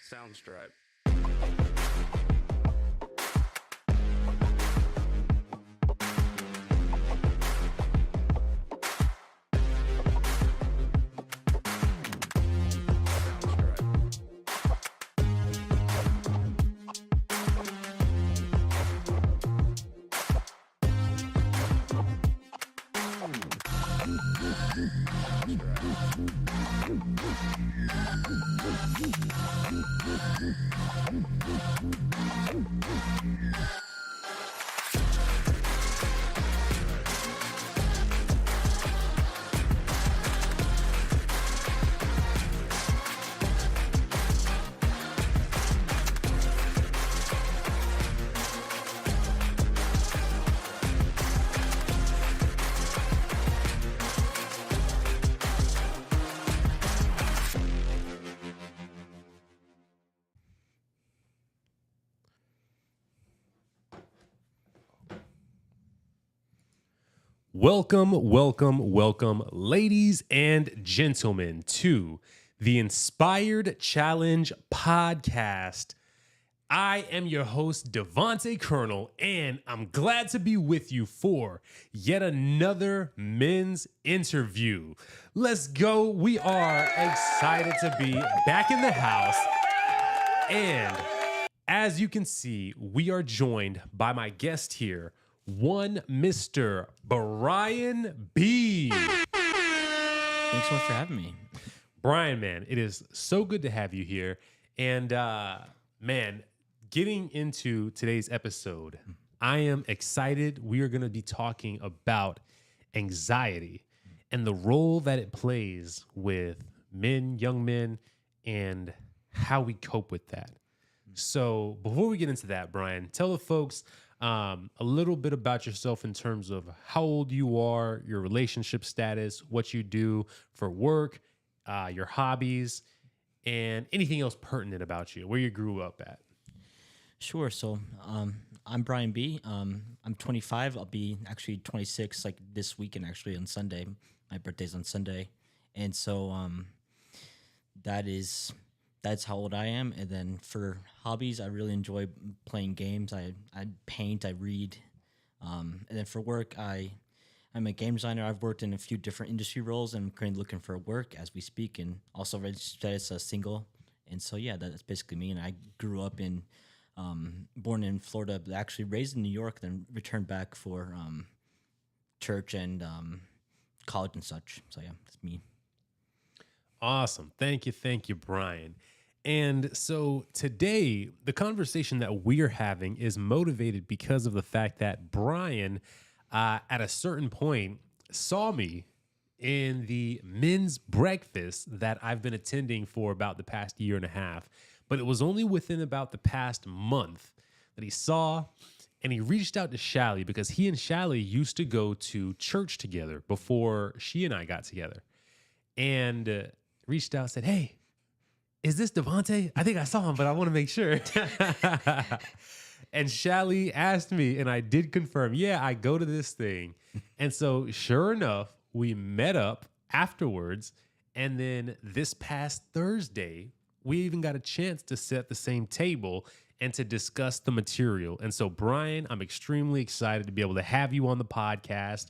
Soundstripe. Welcome, ladies and gentlemen, to the Inspired Challenge podcast. I am your host, Devontae Colonel, and I'm glad to be with you for yet another men's interview. Let's go. We are excited to be back in the house. And as you can see, we are joined by my guest here, one Mr. Bryan B. Thanks so much for having me. Bryan, man, it is so good to have you here. And man, getting into today's episode, I am excited. We are going to be talking about anxiety and the role that it plays with men, young men, and how we cope with that. So before we get into that, Bryan, tell the folks a little bit about yourself in terms of how old you are, your relationship status, what you do for work, your hobbies, and anything else pertinent about you, where you grew up at. Sure. So I'm Bryan B. I'm 25. I'll be actually 26 like this weekend, actually on Sunday. My birthday's on Sunday. And so that's how old I am. And then for hobbies, I really enjoy playing games. I paint, I read. And then for work, I'm a game designer. I've worked in a few different industry roles, and I'm currently looking for work as we speak, and also registered as a single. And so, yeah, that's basically me. And I grew up born in Florida, but actually raised in New York, then returned back for church and college and such. So, yeah, that's me. Awesome. Thank you, Bryan. And so today, the conversation that we're having is motivated because of the fact that Bryan, at a certain point, saw me in the men's breakfast that I've been attending for about the past year and a half. But it was only within about the past month that he saw, and he reached out to Shally because he and Shally used to go to church together before she and I got together. And reached out, said, "Hey, is this Devontae? I think I saw him, but I want to make sure." And Shally asked me, and I did confirm, yeah, I go to this thing. And so sure enough, we met up afterwards. And then this past Thursday, we even got a chance to sit at the same table and to discuss the material. And so, Bryan, I'm extremely excited to be able to have you on the podcast,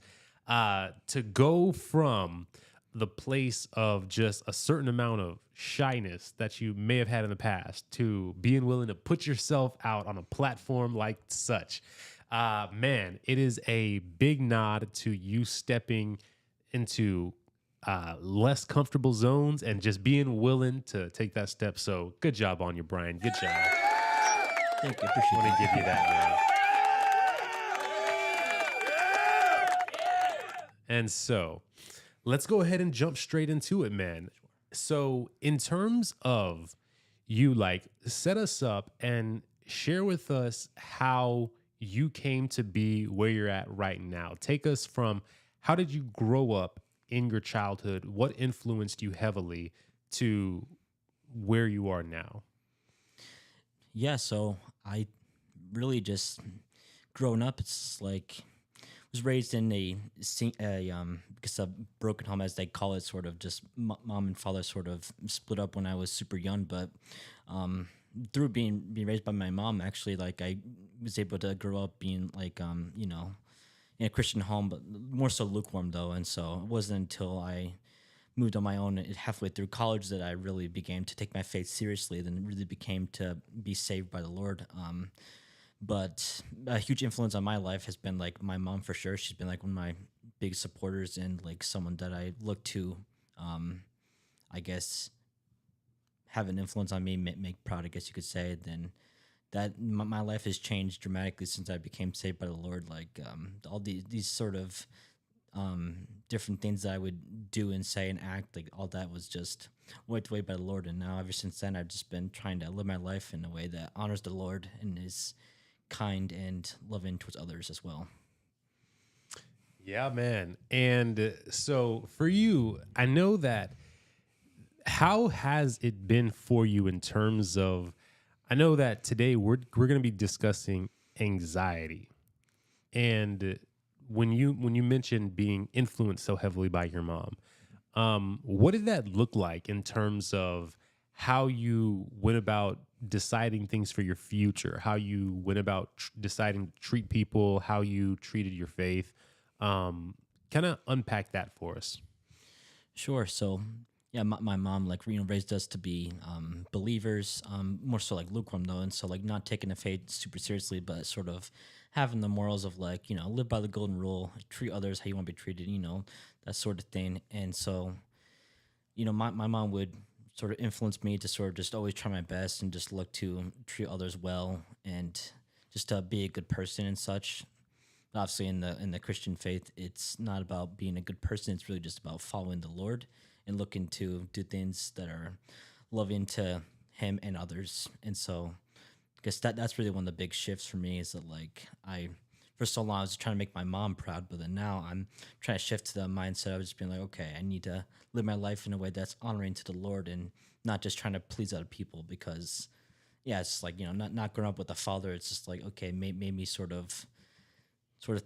to go from the place of just a certain amount of shyness that you may have had in the past to being willing to put yourself out on a platform like such. Man, it is a big nod to you stepping into less comfortable zones and just being willing to take that step. So good job on you, Bryan. Good job. Thank you. I want to give you that, man. And so let's go ahead and jump straight into it, man. So, in terms of you, like, set us up and share with us how you came to be where you're at right now. Take us from how did you grow up in your childhood? What influenced you heavily to where you are now? Yeah, so I really just growing up. It's like was raised in because a broken home, as they call it, sort of just mom and father sort of split up when I was super young. But um, through being raised by my mom, actually, like I was able to grow up being like in a Christian home, but more so lukewarm though. And so it wasn't until I moved on my own halfway through college that I really began to take my faith seriously. Then it really became to be saved by the Lord. But a huge influence on my life has been like my mom for sure. She's been like one of my big supporters and like someone that I look to, I guess, have an influence on me, make proud, I guess you could say. Then that my life has changed dramatically since I became saved by the Lord. Like all these sort of different things that I would do and say and act, like all that was just wiped away by the Lord. And now ever since then, I've just been trying to live my life in a way that honors the Lord and is kind and loving towards others as well. Yeah, man. And so for you, I know that how has it been for you in terms of I know that today we're going to be discussing anxiety. And when you mentioned being influenced so heavily by your mom, what did that look like in terms of how you went about deciding things for your future, how you went about deciding to treat people, how you treated your faith? Kind of unpack that for us. Sure. So, yeah, my mom like raised us to be believers, more so like lukewarm though, and so like not taking the faith super seriously, but sort of having the morals of like live by the golden rule, treat others how you want to be treated, that sort of thing. And so, my mom would sort of influence me to sort of just always try my best and just look to treat others well and just to be a good person and such. Obviously in the Christian faith, it's not about being a good person. It's really just about following the Lord and looking to do things that are loving to Him and others. And so, I guess that's really one of the big shifts for me is that like I for so long I was trying to make my mom proud, but then now I'm trying to shift to the mindset of just being like, okay, I need to live my life in a way that's honoring to the Lord and not just trying to please other people because yeah, it's like not growing up with a father. It's just like okay, made me sort of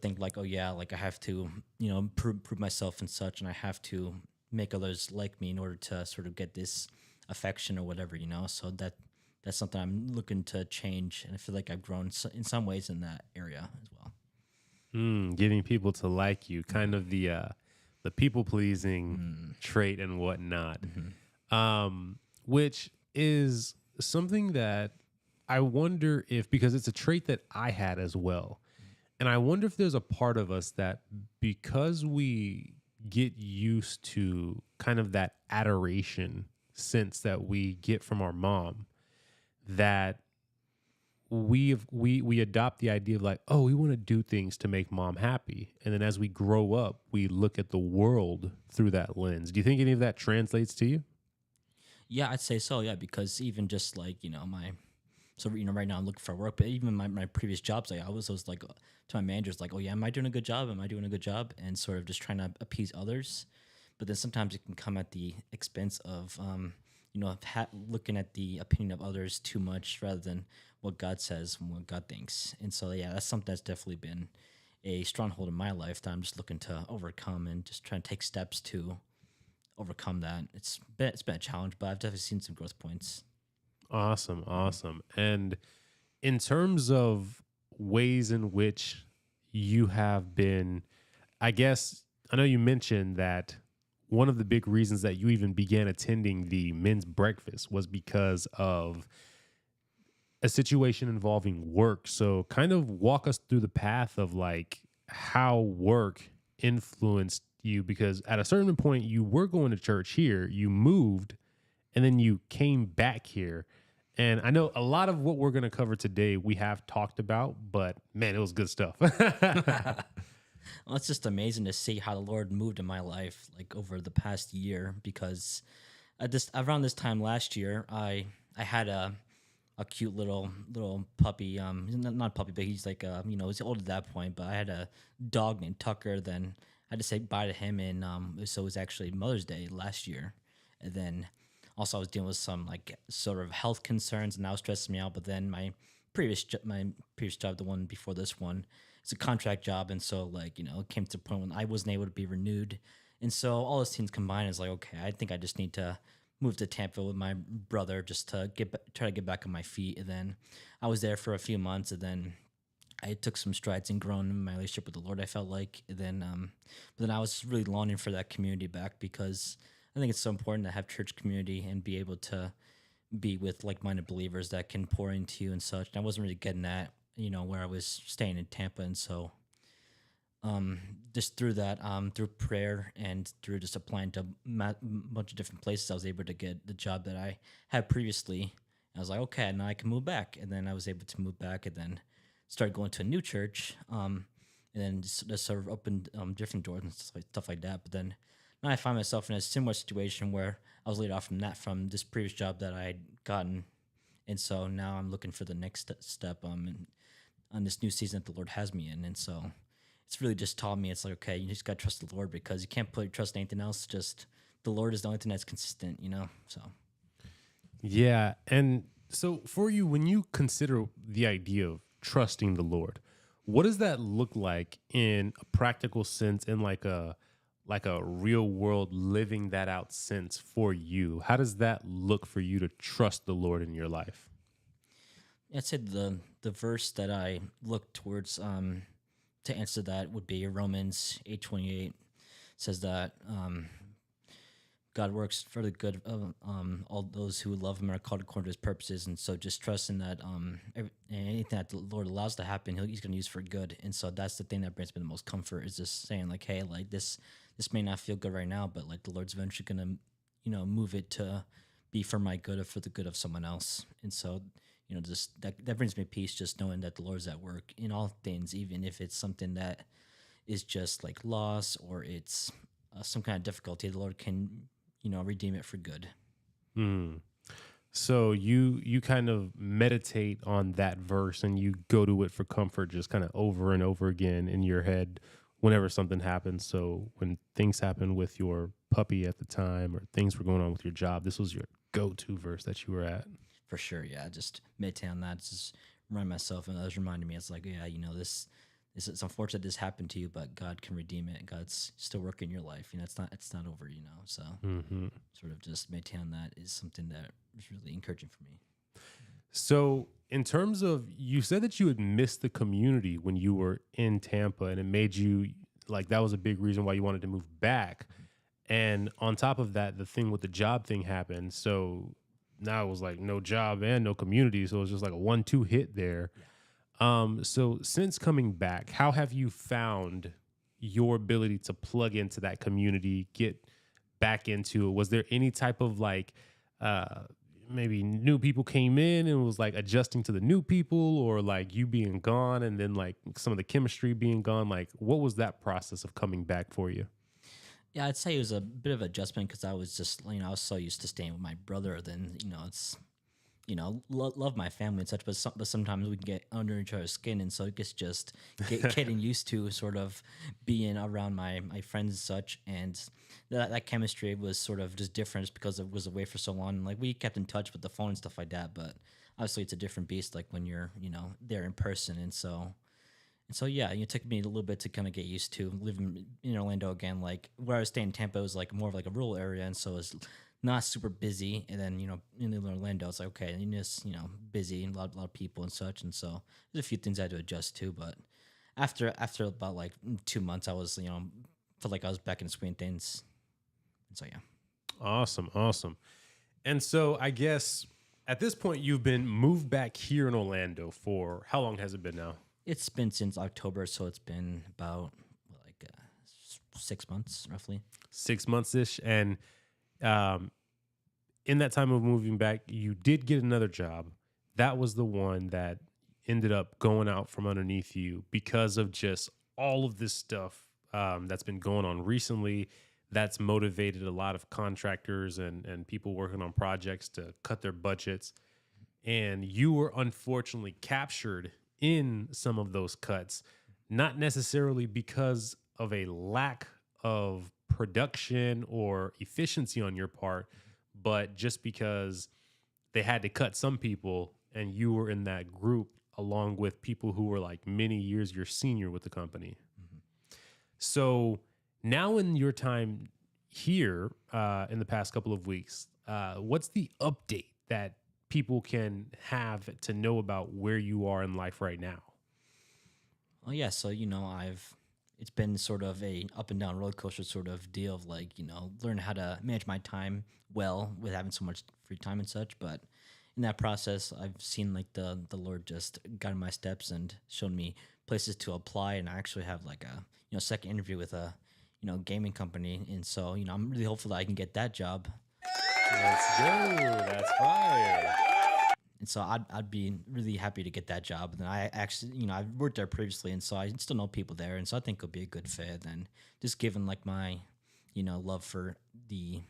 think like, oh yeah, like I have to, prove myself and such, and I have to make others like me in order to sort of get this affection or whatever, So that's something I'm looking to change, and I feel like I've grown in some ways in that area as well. Getting people to like you, kind of the people pleasing trait and whatnot, which is something that I wonder if because it's a trait that I had as well. And I wonder if there's a part of us that because we get used to kind of that adoration sense that we get from our mom, that we adopt the idea of like, oh, we want to do things to make mom happy. And then as we grow up, we look at the world through that lens. Do you think any of that translates to you? Yeah, I'd say so. Yeah, because even just like right now I'm looking for work, but even my previous jobs, like I was like to my managers, like, oh yeah, am I doing a good job? Am I doing a good job? And sort of just trying to appease others, but then sometimes it can come at the expense of looking at the opinion of others too much rather than what God says and what God thinks. And so yeah, that's something that's definitely been a stronghold in my life that I'm just looking to overcome and just trying to take steps to overcome that. It's been a challenge, but I've definitely seen some growth points. Awesome, awesome. And in terms of ways in which you have been, I guess, I know you mentioned that one of the big reasons that you even began attending the men's breakfast was because of a situation involving work. So kind of walk us through the path of like how work influenced you because at a certain point you were going to church here, you moved, and then you came back here. And I know a lot of what we're going to cover today we have talked about, but man, it was good stuff. Well, it's just amazing to see how the Lord moved in my life, like over the past year. Because at this around this time last year, I had a cute little puppy. He's not puppy, but he's like he's old at that point. But I had a dog named Tucker. Then I had to say bye to him, and so it was actually Mother's Day last year, and then also I was dealing with some like sort of health concerns, and that was stressing me out. But then my previous job, the one before this one, it's a contract job, and so like it came to the point when I wasn't able to be renewed, and so all those things combined is like, okay, I think I just need to move to Tampa with my brother just to try to get back on my feet. And then I was there for a few months, and then I took some strides and grown in my relationship with the Lord. I felt like, and then but then I was really longing for that community back, because I think it's so important to have church community and be able to be with like-minded believers that can pour into you and such. And I wasn't really getting that, where I was staying in Tampa, and so just through that, through prayer and through just applying to a bunch of different places, I was able to get the job that I had previously. I was like, okay, now I can move back. And then I was able to move back, and then started going to a new church, and then just sort of opened different doors and stuff like that. But then now I find myself in a similar situation where I was laid off from this previous job that I had gotten. And so now I'm looking for the next step on this new season that the Lord has me in. And so it's really just taught me, it's like, okay, you just got to trust the Lord, because you can't put your trust in anything else. Just the Lord is the only thing that's consistent, So Yeah. And so for you, when you consider the idea of trusting the Lord, what does that look like in a practical sense, in like a real world living that out sense for you? How does that look for you to trust the Lord in your life? I'd say the verse that I look towards to answer that would be Romans 8:28. Says that God works for the good of all those who love Him and are called according to His purposes. And so just trusting that anything that the Lord allows to happen, He's going to use for good. And so that's the thing that brings me the most comfort, is just saying like, hey, like this may not feel good right now, but like the Lord's eventually going to move it to be for my good or for the good of someone else. And so just that brings me peace, just knowing that the Lord's at work in all things, even if it's something that is just like loss, or it's some kind of difficulty. The Lord can redeem it for good. So you kind of meditate on that verse, and you go to it for comfort, just kind of over and over again in your head whenever something happens. So when things happen with your puppy at the time, or things were going on with your job, this was your go-to verse that you were at. For sure, yeah. Just meditate on that. Just remind myself, and others reminding me. It's like, yeah, this it's unfortunate this happened to you, but God can redeem it. God's still working in your life. It's not over. So sort of just meditate on that is something that was really encouraging for me. So in terms of, you said that you had missed the community when you were in Tampa, and it made you like, that was a big reason why you wanted to move back. And on top of that, the thing with the job thing happened. So now it was like no job and no community. So it was just like a 1-2 hit there. So since coming back, how have you found your ability to plug into that community, get back into it? Was there any type of like, maybe new people came in and was like adjusting to the new people, or like you being gone and then like some of the chemistry being gone? Like, what was that process of coming back for you? Yeah, I'd say it was a bit of adjustment, because I was just, I was so used to staying with my brother. Then, it's, love my family and such, but sometimes we can get under each other's skin. And so it gets just getting used to sort of being around my friends and such. And that chemistry was sort of just different, just because it was away for so long. And like, we kept in touch with the phone and stuff like that, but obviously it's a different beast, like when you're, there in person. And so, yeah, it took me a little bit to kind of get used to living in Orlando again. Like where I was staying in Tampa was like more of like a rural area, and so it's not super busy. And then in Orlando, it's like, okay, and just busy and a lot of people and such. And so there's a few things I had to adjust to. But after about like 2 months, I was felt like I was back in the swing of things. And so yeah, awesome. And so I guess at this point you've been moved back here in Orlando for how long has it been now? It's been since October, so it's been about 6 months, roughly. 6 months ish. And in that time of moving back, you did get another job. That was the one that ended up going out from underneath you because of just all of this stuff that's been going on recently that's motivated a lot of contractors and people working on projects to cut their budgets. And you were unfortunately captured in some of those cuts, not necessarily because of a lack of production or efficiency on your part, but just because they had to cut some people and you were in that group along with people who were like many years your senior with the company. So now in your time here in the past couple of weeks, what's the update that people can have to know about where you are in life right now? Well, yeah. So it's been sort of a up and down roller coaster sort of deal of learn how to manage my time well with having so much free time and such. But in that process, I've seen like the Lord just guide my steps and shown me places to apply. And I actually have like a second interview with a gaming company, and so I'm really hopeful that I can get that job. Let's go. That's fire. And so I'd be really happy to get that job. And I actually, I've worked there previously, and so I still know people there, and so I think it'll be a good fit. And just given like my, love for the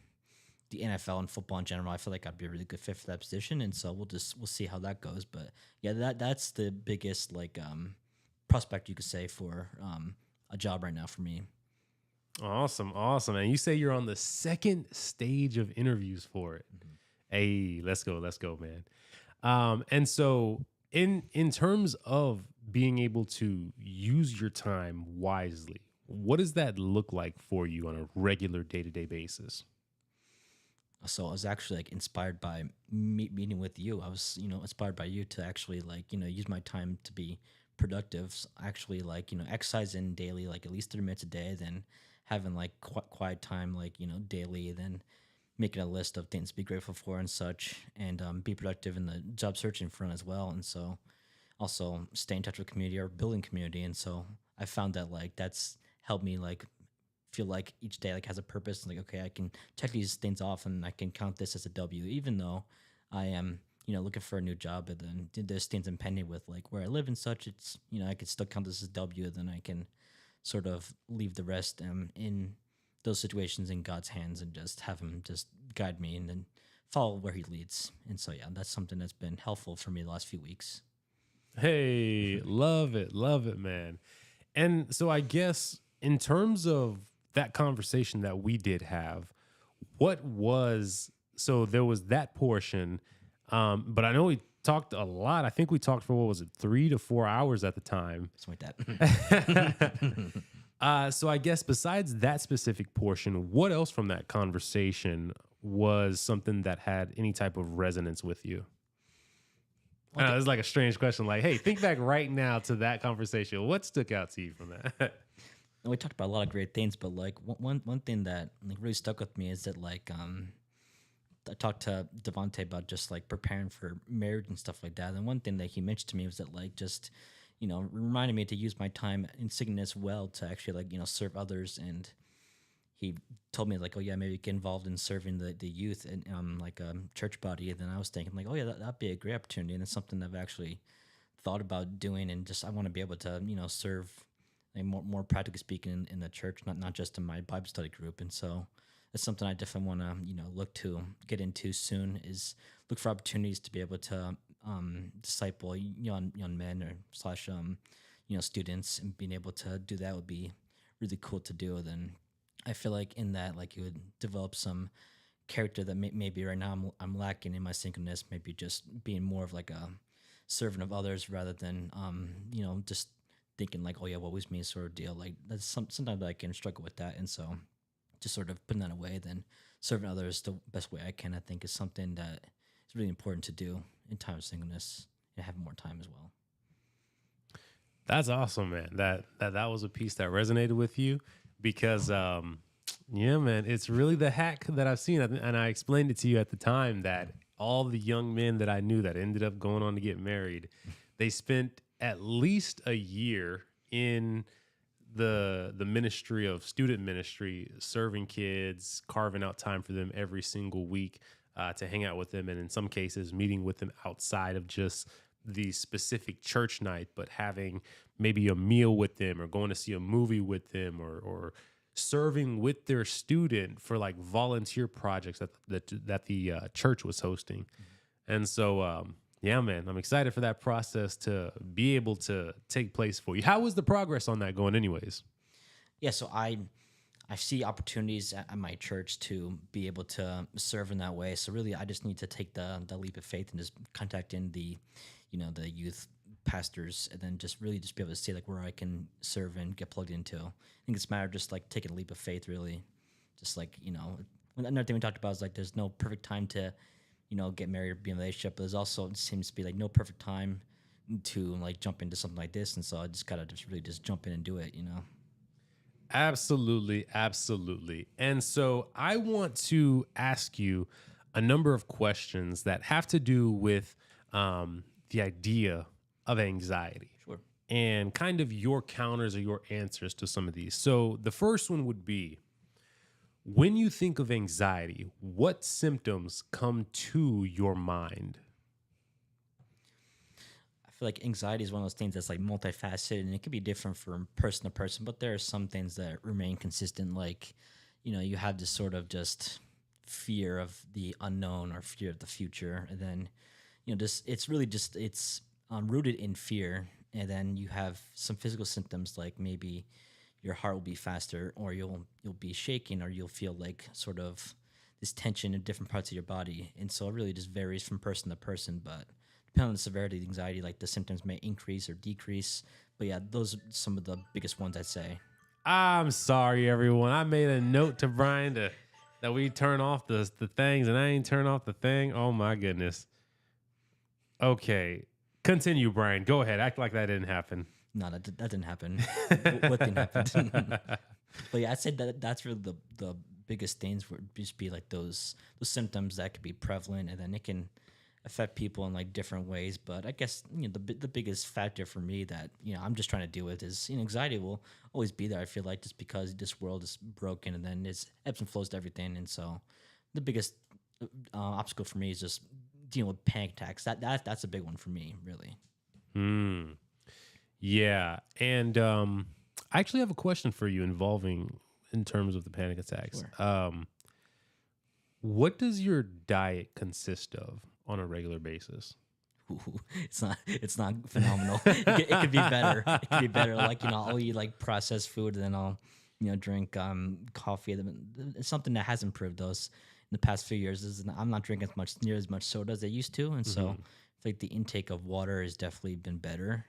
NFL and football in general, I feel like I'd be a really good fit for that position. And so we'll see how that goes. But yeah, that's the biggest prospect you could say for a job right now for me. Awesome. And you say you're on the second stage of interviews for it. Mm-hmm. Hey, let's go, man. And so in terms of being able to use your time wisely, what does that look like for you on a regular day-to-day basis? So I was actually inspired by meeting with you. I was, inspired by you to actually use my time to be productive. So actually exercising daily, at least 30 minutes a day, then having quiet time, daily, then making a list of things to be grateful for and such, and be productive in the job searching front as well. And so also stay in touch with community or building community. And so I found that that's helped me feel like each day has a purpose. And okay, I can check these things off and I can count this as a W, even though I am, looking for a new job. But then there's things impending with where I live and such. It's, I could still count this as W. Then I can sort of leave the rest in those situations in God's hands and just have him just guide me and then follow where he leads. And so, yeah, that's something that's been helpful for me the last few weeks. Hey, love it, man. And so I guess in terms of that conversation that we did have, so there was that portion, but I know we talked a lot. I think we talked for, 3 to 4 hours at the time. Something like that. So I guess besides that specific portion, what else from that conversation was something that had any type of resonance with you? I know, this is a strange question. Hey, think back right now to that conversation. What stuck out to you from that? We talked about a lot of great things, but one thing that really stuck with me is that I talked to Devontae about just preparing for marriage and stuff like that. And one thing that he mentioned to me was that just reminded me to use my time in singleness well to actually serve others. And he told me oh yeah, maybe get involved in serving the youth and church body. And then I was thinking oh yeah, that'd be a great opportunity. And it's something I've actually thought about doing. And just I want to be able to serve more practically speaking in the church, not just in my Bible study group. And so it's something I definitely want to look to get into soon, is look for opportunities to be able to disciple young men or / students, and being able to do that would be really cool to do. Then I feel in that you would develop some character that maybe right now I'm lacking in my singleness, maybe just being more of a servant of others rather than just thinking oh yeah, what was me sort of deal. That's sometimes I can struggle with that. And so just sort of putting that away, then serving others the best way I can, I think is something that is really important to do in time of singleness and having more time as well. That's awesome, man. That was a piece that resonated with you because, yeah, man, it's really the hack that I've seen. And I explained it to you at the time that all the young men that I knew that ended up going on to get married, they spent at least a year in the ministry of student ministry, serving kids, carving out time for them every single week to hang out with them. And in some cases, meeting with them outside of just the specific church night, but having maybe a meal with them or going to see a movie with them or serving with their student for like volunteer projects that the church was hosting. And so, yeah, man, I'm excited for that process to be able to take place for you. How was the progress on that going, anyways? Yeah, so I see opportunities at my church to be able to serve in that way. So really, I just need to take the leap of faith and just contact in the youth pastors, and then just really just be able to see like where I can serve and get plugged into. I think it's a matter of just like taking a leap of faith, really. Just like another thing we talked about is like there's no perfect time to get married or be in a relationship. But there's also, it seems to be like no perfect time to like jump into something like this, and so I just gotta just really just jump in and do it. Absolutely, absolutely. And so I want to ask you a number of questions that have to do with the idea of anxiety Sure. and kind of your counters or your answers to some of these. So the first one would be, when you think of anxiety, what symptoms come to your mind? I feel like anxiety is one of those things that's like multifaceted, and it can be different from person to person, but there are some things that remain consistent. Like, you have this sort of just fear of the unknown or fear of the future. And then, just, it's really just, it's rooted in fear. And then you have some physical symptoms, like maybe your heart will be faster, or you'll be shaking, or you'll feel like sort of this tension in different parts of your body. And so it really just varies from person to person, but depending on the severity of the anxiety, like the symptoms may increase or decrease. But yeah, those are some of the biggest ones, I'd say. I'm sorry, everyone. I made a note to Brian that we turn off the things, and I ain't turn off the thing. Oh my goodness. Okay, continue, Brian. Go ahead. Act like that didn't happen. No, that didn't happen. What didn't happen? But yeah, I'd say that's really the biggest things would just be like those symptoms that could be prevalent, and then it can affect people in like different ways. But I guess the biggest factor for me that I'm just trying to deal with is anxiety will always be there. I feel like just because this world is broken, and then it's ebbs and flows to everything, and so the biggest obstacle for me is just dealing with panic attacks. That's a big one for me, really. Hmm. Yeah, and I actually have a question for you in terms of the panic attacks. Sure. What does your diet consist of on a regular basis? Ooh, it's not phenomenal. It could be better. It could be better. Like I'll eat like processed food, and then I'll drink coffee. It's something that has improved those in the past few years. I'm not drinking near as much soda as I used to, and so I feel like the intake of water has definitely been better.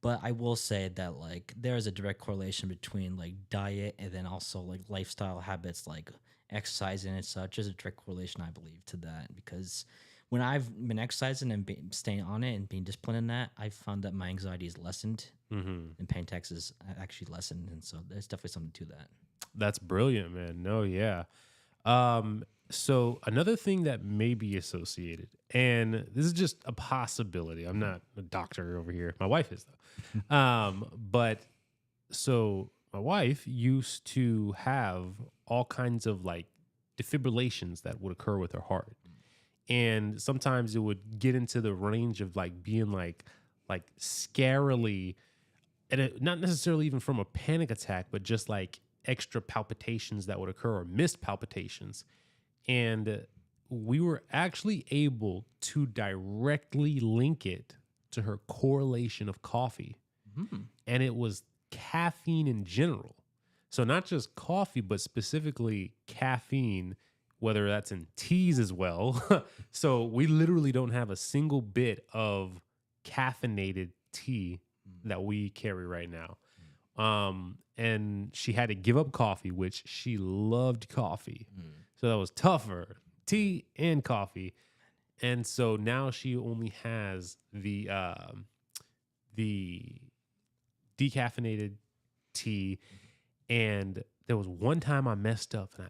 But I will say that like there is a direct correlation between like diet and then also like lifestyle habits, like exercising and such. There's a direct correlation, I believe, to that, because when I've been exercising and staying on it and being disciplined in that, I found that my anxiety is lessened and pain attacks is actually lessened, and so there's definitely something to that. That's brilliant, man. No, yeah. So another thing that may be associated, and this is just a possibility. I'm not a doctor over here. My wife is though. But so my wife used to have all kinds of like defibrillations that would occur with her heart. And sometimes it would get into the range of like being like scarily, and not necessarily even from a panic attack, but just like extra palpitations that would occur or missed palpitations. And we were actually able to directly link it to her correlation of coffee. And it was caffeine in general. So not just coffee, but specifically caffeine, whether that's in teas as well. So we literally don't have a single bit of caffeinated tea that we carry right now. And she had to give up coffee, which she loved coffee. So that was tougher, tea and coffee. And so now she only has the decaffeinated tea. And there was one time I messed up and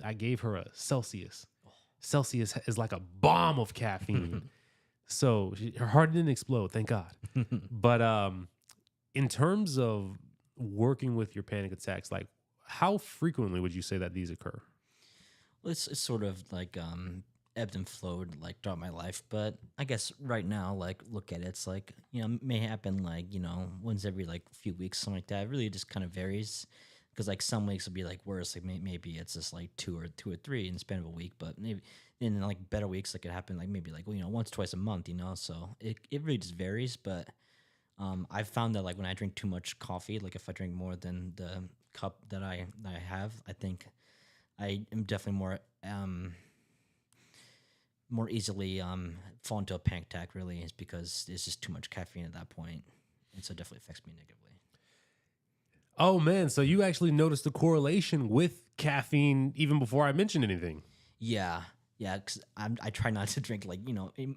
I gave her a Celsius. Celsius is like a bomb of caffeine. So her heart didn't explode, thank God. But in terms of working with your panic attacks, like how frequently would you say that these occur? Well, it's sort of like ebbed and flowed like throughout my life. But I guess right now, like look at it, it's like may happen like once every like few weeks, something like that. It really just kind of varies because like some weeks will be like worse, like maybe it's just like two or three in the span of a week, but maybe in like better weeks, like it happen like maybe like once twice a month, so it really just varies. But I've found that like when I drink too much coffee, like if I drink more than the cup that I have, I think I am definitely more easily fall into a panic attack. Really, is because it's just too much caffeine at that point, and so it definitely affects me negatively. Oh man, so you actually noticed the correlation with caffeine even before I mentioned anything. Yeah, yeah. Because I try not to drink like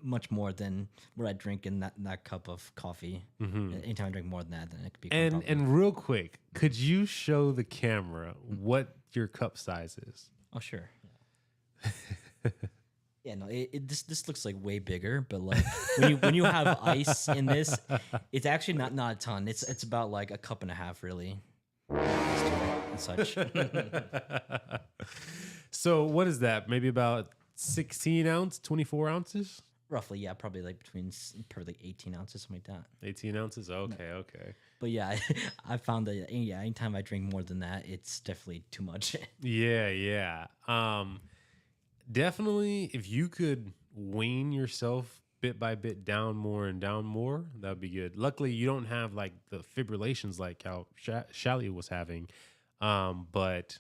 much more than what I drink in that cup of coffee. Anytime I drink more than that, then it could be a problem. And real quick, could you show the camera what your cup size is? Oh sure. Yeah. Yeah, no, this looks like way bigger, but like when you have ice in this, it's actually not a ton. It's about like a cup and a half, really, and such. So what is that? Maybe about 16 ounce, 24 ounces? Roughly, yeah, probably like probably like 18 ounces, something like that. 18 ounces? Okay, okay. But yeah, I found that anytime I drink more than that, it's definitely too much. Yeah. Definitely, if you could wean yourself bit by bit down more, that would be good. Luckily, you don't have like the fibrillations like how Shally was having. But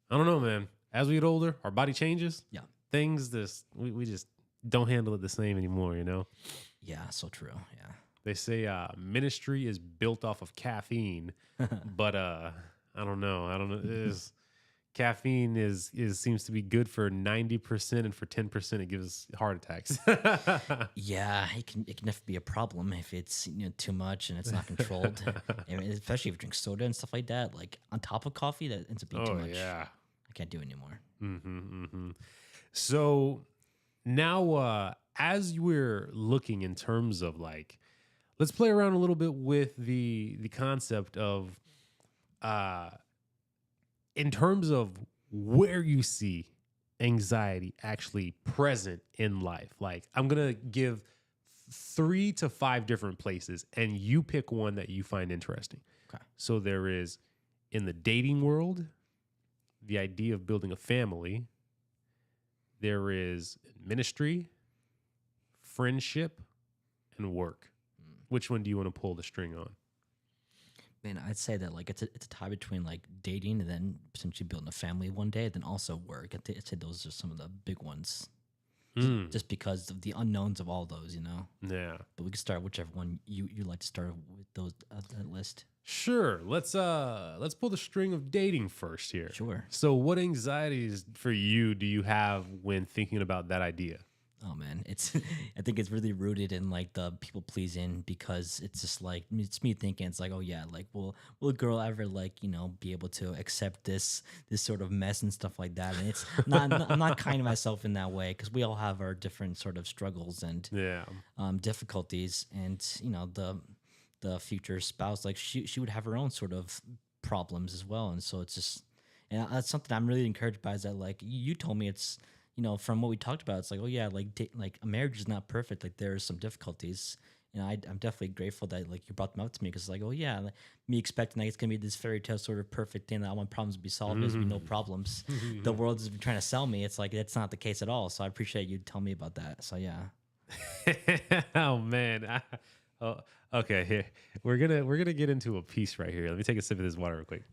I don't know, man. As we get older, our body changes. Yeah. Things we just don't handle it the same anymore, Yeah, so true. Yeah. They say ministry is built off of caffeine, but I don't know. Caffeine is seems to be good for 90%, and for 10% it gives heart attacks. Yeah, it can definitely be a problem if it's too much and it's not controlled. I mean, especially if you drink soda and stuff like that, like on top of coffee, that ends up being too much. Yeah. I can't do it anymore. So now, as we're looking in terms of like, let's play around a little bit with the concept of in terms of where you see anxiety actually present in life. Like, I'm going to give 3 to 5 different places, and you pick one that you find interesting. Okay. So there is in the dating world, the idea of building a family. There is ministry, friendship, and work. Which one do you want to pull the string on? Man, I'd say that like it's a tie between like dating and then potentially building a family one day, and then also work. I'd say those are some of the big ones, just because of the unknowns of all those, Yeah. But we can start whichever one you like to start with those that list. Sure. Let's pull the string of dating first here. Sure. So what anxieties for you do you have when thinking about that idea? Oh man, I think it's really rooted in like the people pleasing, because it's just like it's me thinking it's like, oh yeah, like will a girl ever like be able to accept this sort of mess and stuff like that? And it's I'm not kind to myself in that way, because we all have our different sort of struggles and difficulties, and the future spouse, like she would have her own sort of problems as well, and so it's just, and that's something I'm really encouraged by, is that like you told me it's. From what we talked about, it's like, oh yeah, like a marriage is not perfect. Like there are some difficulties, and I'm definitely grateful that like you brought them up to me, because like, oh yeah, like, me expecting like it's gonna be this fairy tale sort of perfect thing that all my problems will be solved, there's gonna be no problems. The world is trying to sell me. It's like that's not the case at all. So I appreciate you telling me about that. So yeah. Oh man. Okay. Here we're gonna get into a piece right here. Let me take a sip of this water real quick.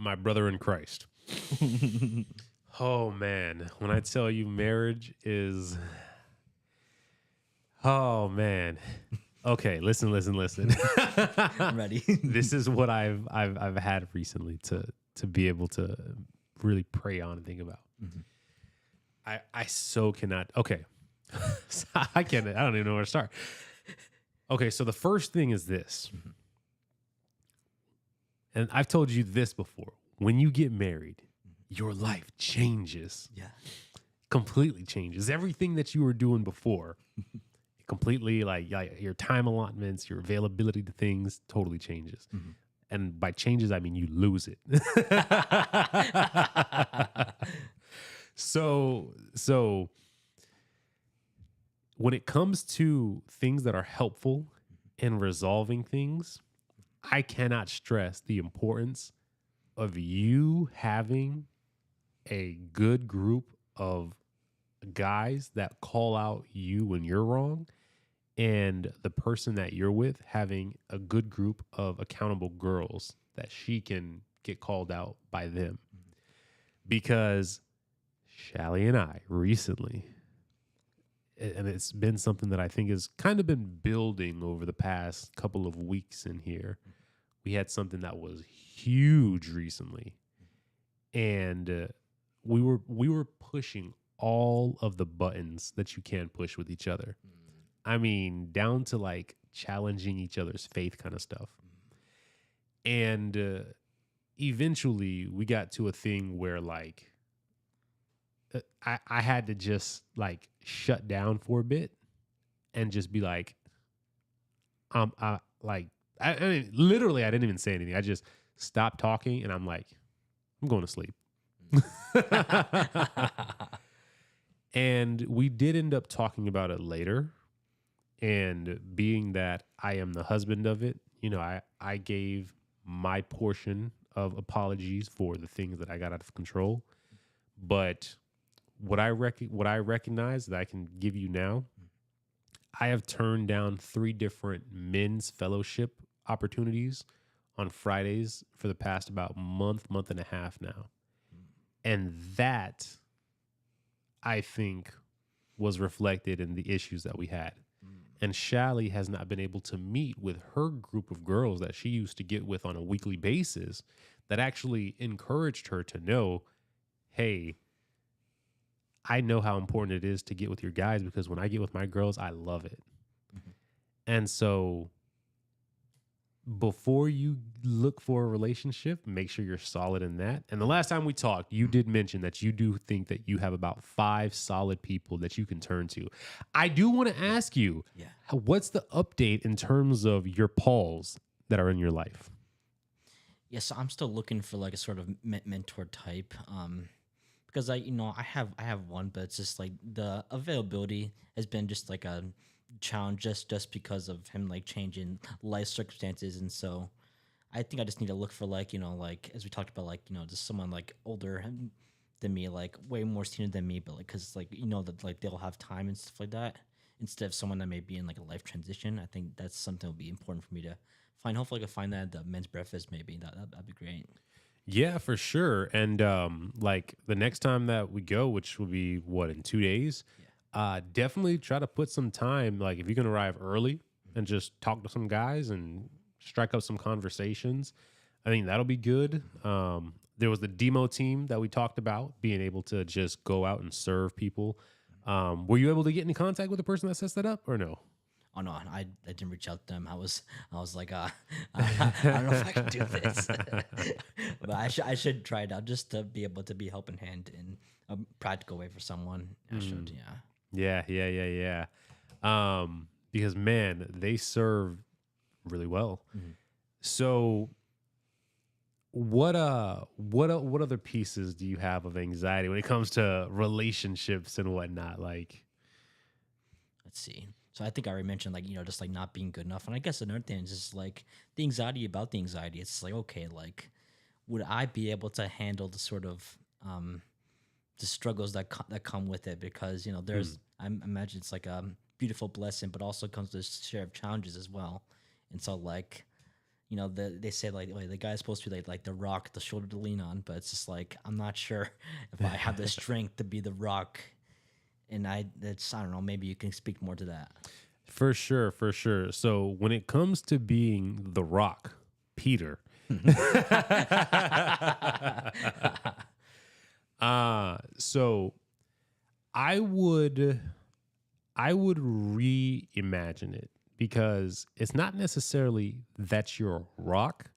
My brother in Christ. Oh man, when I tell you marriage is, oh man. Okay, listen. I'm ready. This is what I've had recently to be able to really pray on and think about. I so cannot. Okay, I can't. I don't even know where to start. Okay, so the first thing is this. And I've told you this before. When you get married, your life changes. Yeah. Completely changes. Everything that you were doing before, completely like your time allotments, your availability to things totally changes. And by changes, I mean you lose it. So when it comes to things that are helpful in resolving things, I cannot stress the importance of you having a good group of guys that call out you when you're wrong, and the person that you're with having a good group of accountable girls that she can get called out by them. Because Shally and I recently, and it's been something that I think has kind of been building over the past couple of weeks in here. We had something that was huge recently, and we were pushing all of the buttons that you can push with each other. I mean, down to like challenging each other's faith kind of stuff. And eventually we got to a thing where like I had to just like shut down for a bit and just be like, I mean, literally, I didn't even say anything. I just stopped talking and I'm like, I'm going to sleep. And we did end up talking about it later. And being that I am the husband of it, you know, I gave my portion of apologies for the things that I got out of control. But what I recognize that I can give you now, I have turned down 3 different men's fellowship opportunities on Fridays for the past about month and a half now. And that, I think, was reflected in the issues that we had. And Shally has not been able to meet with her group of girls that she used to get with on a weekly basis that actually encouraged her to know, hey, I know how important it is to get with your guys because when I get with my girls, I love it. Mm-hmm. And so before you look for a relationship, make sure you're solid in that. And the last time we talked, you did mention that you do think that you have about 5 solid people that you can turn to. I do want to ask you, what's the update in terms of your Pauls that are in your life? Yeah, so I'm still looking for like a sort of mentor type. Because I have one, but it's just like the availability has been just like a challenge just because of him like changing life circumstances. And so I think I just need to look for like, you know, like as we talked about, like, you know, just someone like older than me, like way more senior than me, but like because like, you know, that like they'll have time and stuff like that instead of someone that may be in like a life transition. I think that's something that will be important for me to find. Hopefully I can find that at the men's breakfast. Maybe that'd be great. Yeah, for sure. And like the next time that we go, which will be what, in 2 days, definitely try to put some time. Like if you can arrive early and just talk to some guys and strike up some conversations, I think that'll be good. There was the demo team that we talked about, being able to just go out and serve people. Were you able to get in contact with the person that sets that up or no? Oh no, I didn't reach out to them. I was like, I don't know if I can do this, but I should try it out just to be able to be a helping hand in a practical way for someone. I should, Yeah. Because man, they serve really well. Mm-hmm. So what other pieces do you have of anxiety when it comes to relationships and whatnot? Like, let's see. So I think I already mentioned, like, you know, just like not being good enough. And I guess another thing is just like the anxiety about the anxiety. It's like, okay, like, would I be able to handle the sort of the struggles that come with it? Because, you know, there's, I imagine it's like a beautiful blessing, but also comes with a share of challenges as well. And so, like, you know, they say like, oh, the guy's supposed to be like the rock, the shoulder to lean on, but it's just like, I'm not sure if I have the strength to be the rock. And I don't know, maybe you can speak more to that. For sure. So when it comes to being the rock, Peter, so I would reimagine it, because it's not necessarily that you're a rock,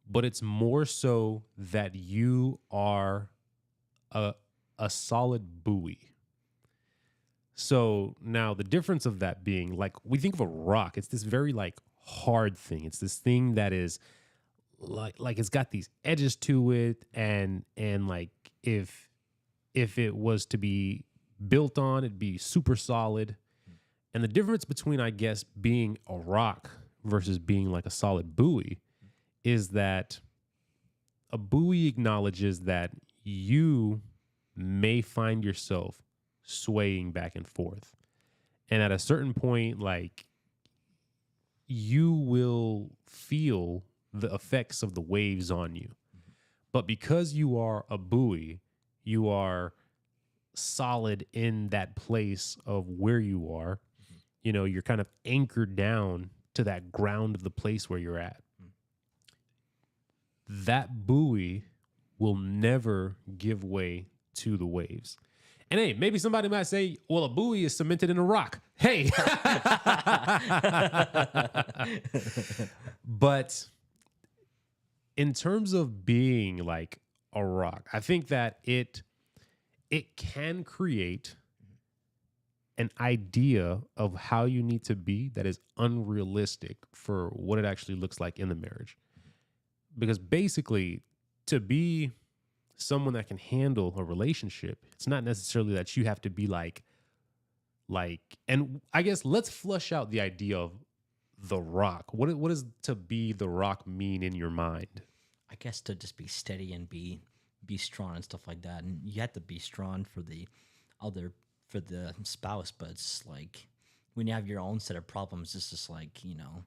but it's more so that you are a solid buoy. So now the difference of that being, like, we think of a rock, it's this very like hard thing. It's this thing that is like it's got these edges to it, and like if it was to be built on, it'd be super solid. And the difference between, I guess, being a rock versus being like a solid buoy is that a buoy acknowledges that you may find yourself swaying back and forth. And at a certain point, like, you will feel the effects of the waves on you. But because you are a buoy, you are solid in that place of where you are. You know, you're kind of anchored down to that ground of the place where you're at. That buoy will never give way to the waves. And hey, maybe somebody might say, well, a buoy is cemented in a rock. Hey. But in terms of being like a rock, I think that it can create an idea of how you need to be that is unrealistic for what it actually looks like in the marriage. Because basically, to be someone that can handle a relationship, it's not necessarily that you have to be like, and I guess let's flush out the idea of the rock. What does to be the rock mean in your mind? I guess to just be steady and be strong and stuff like that. And you have to be strong for the spouse, but it's like when you have your own set of problems, it's just like, you know,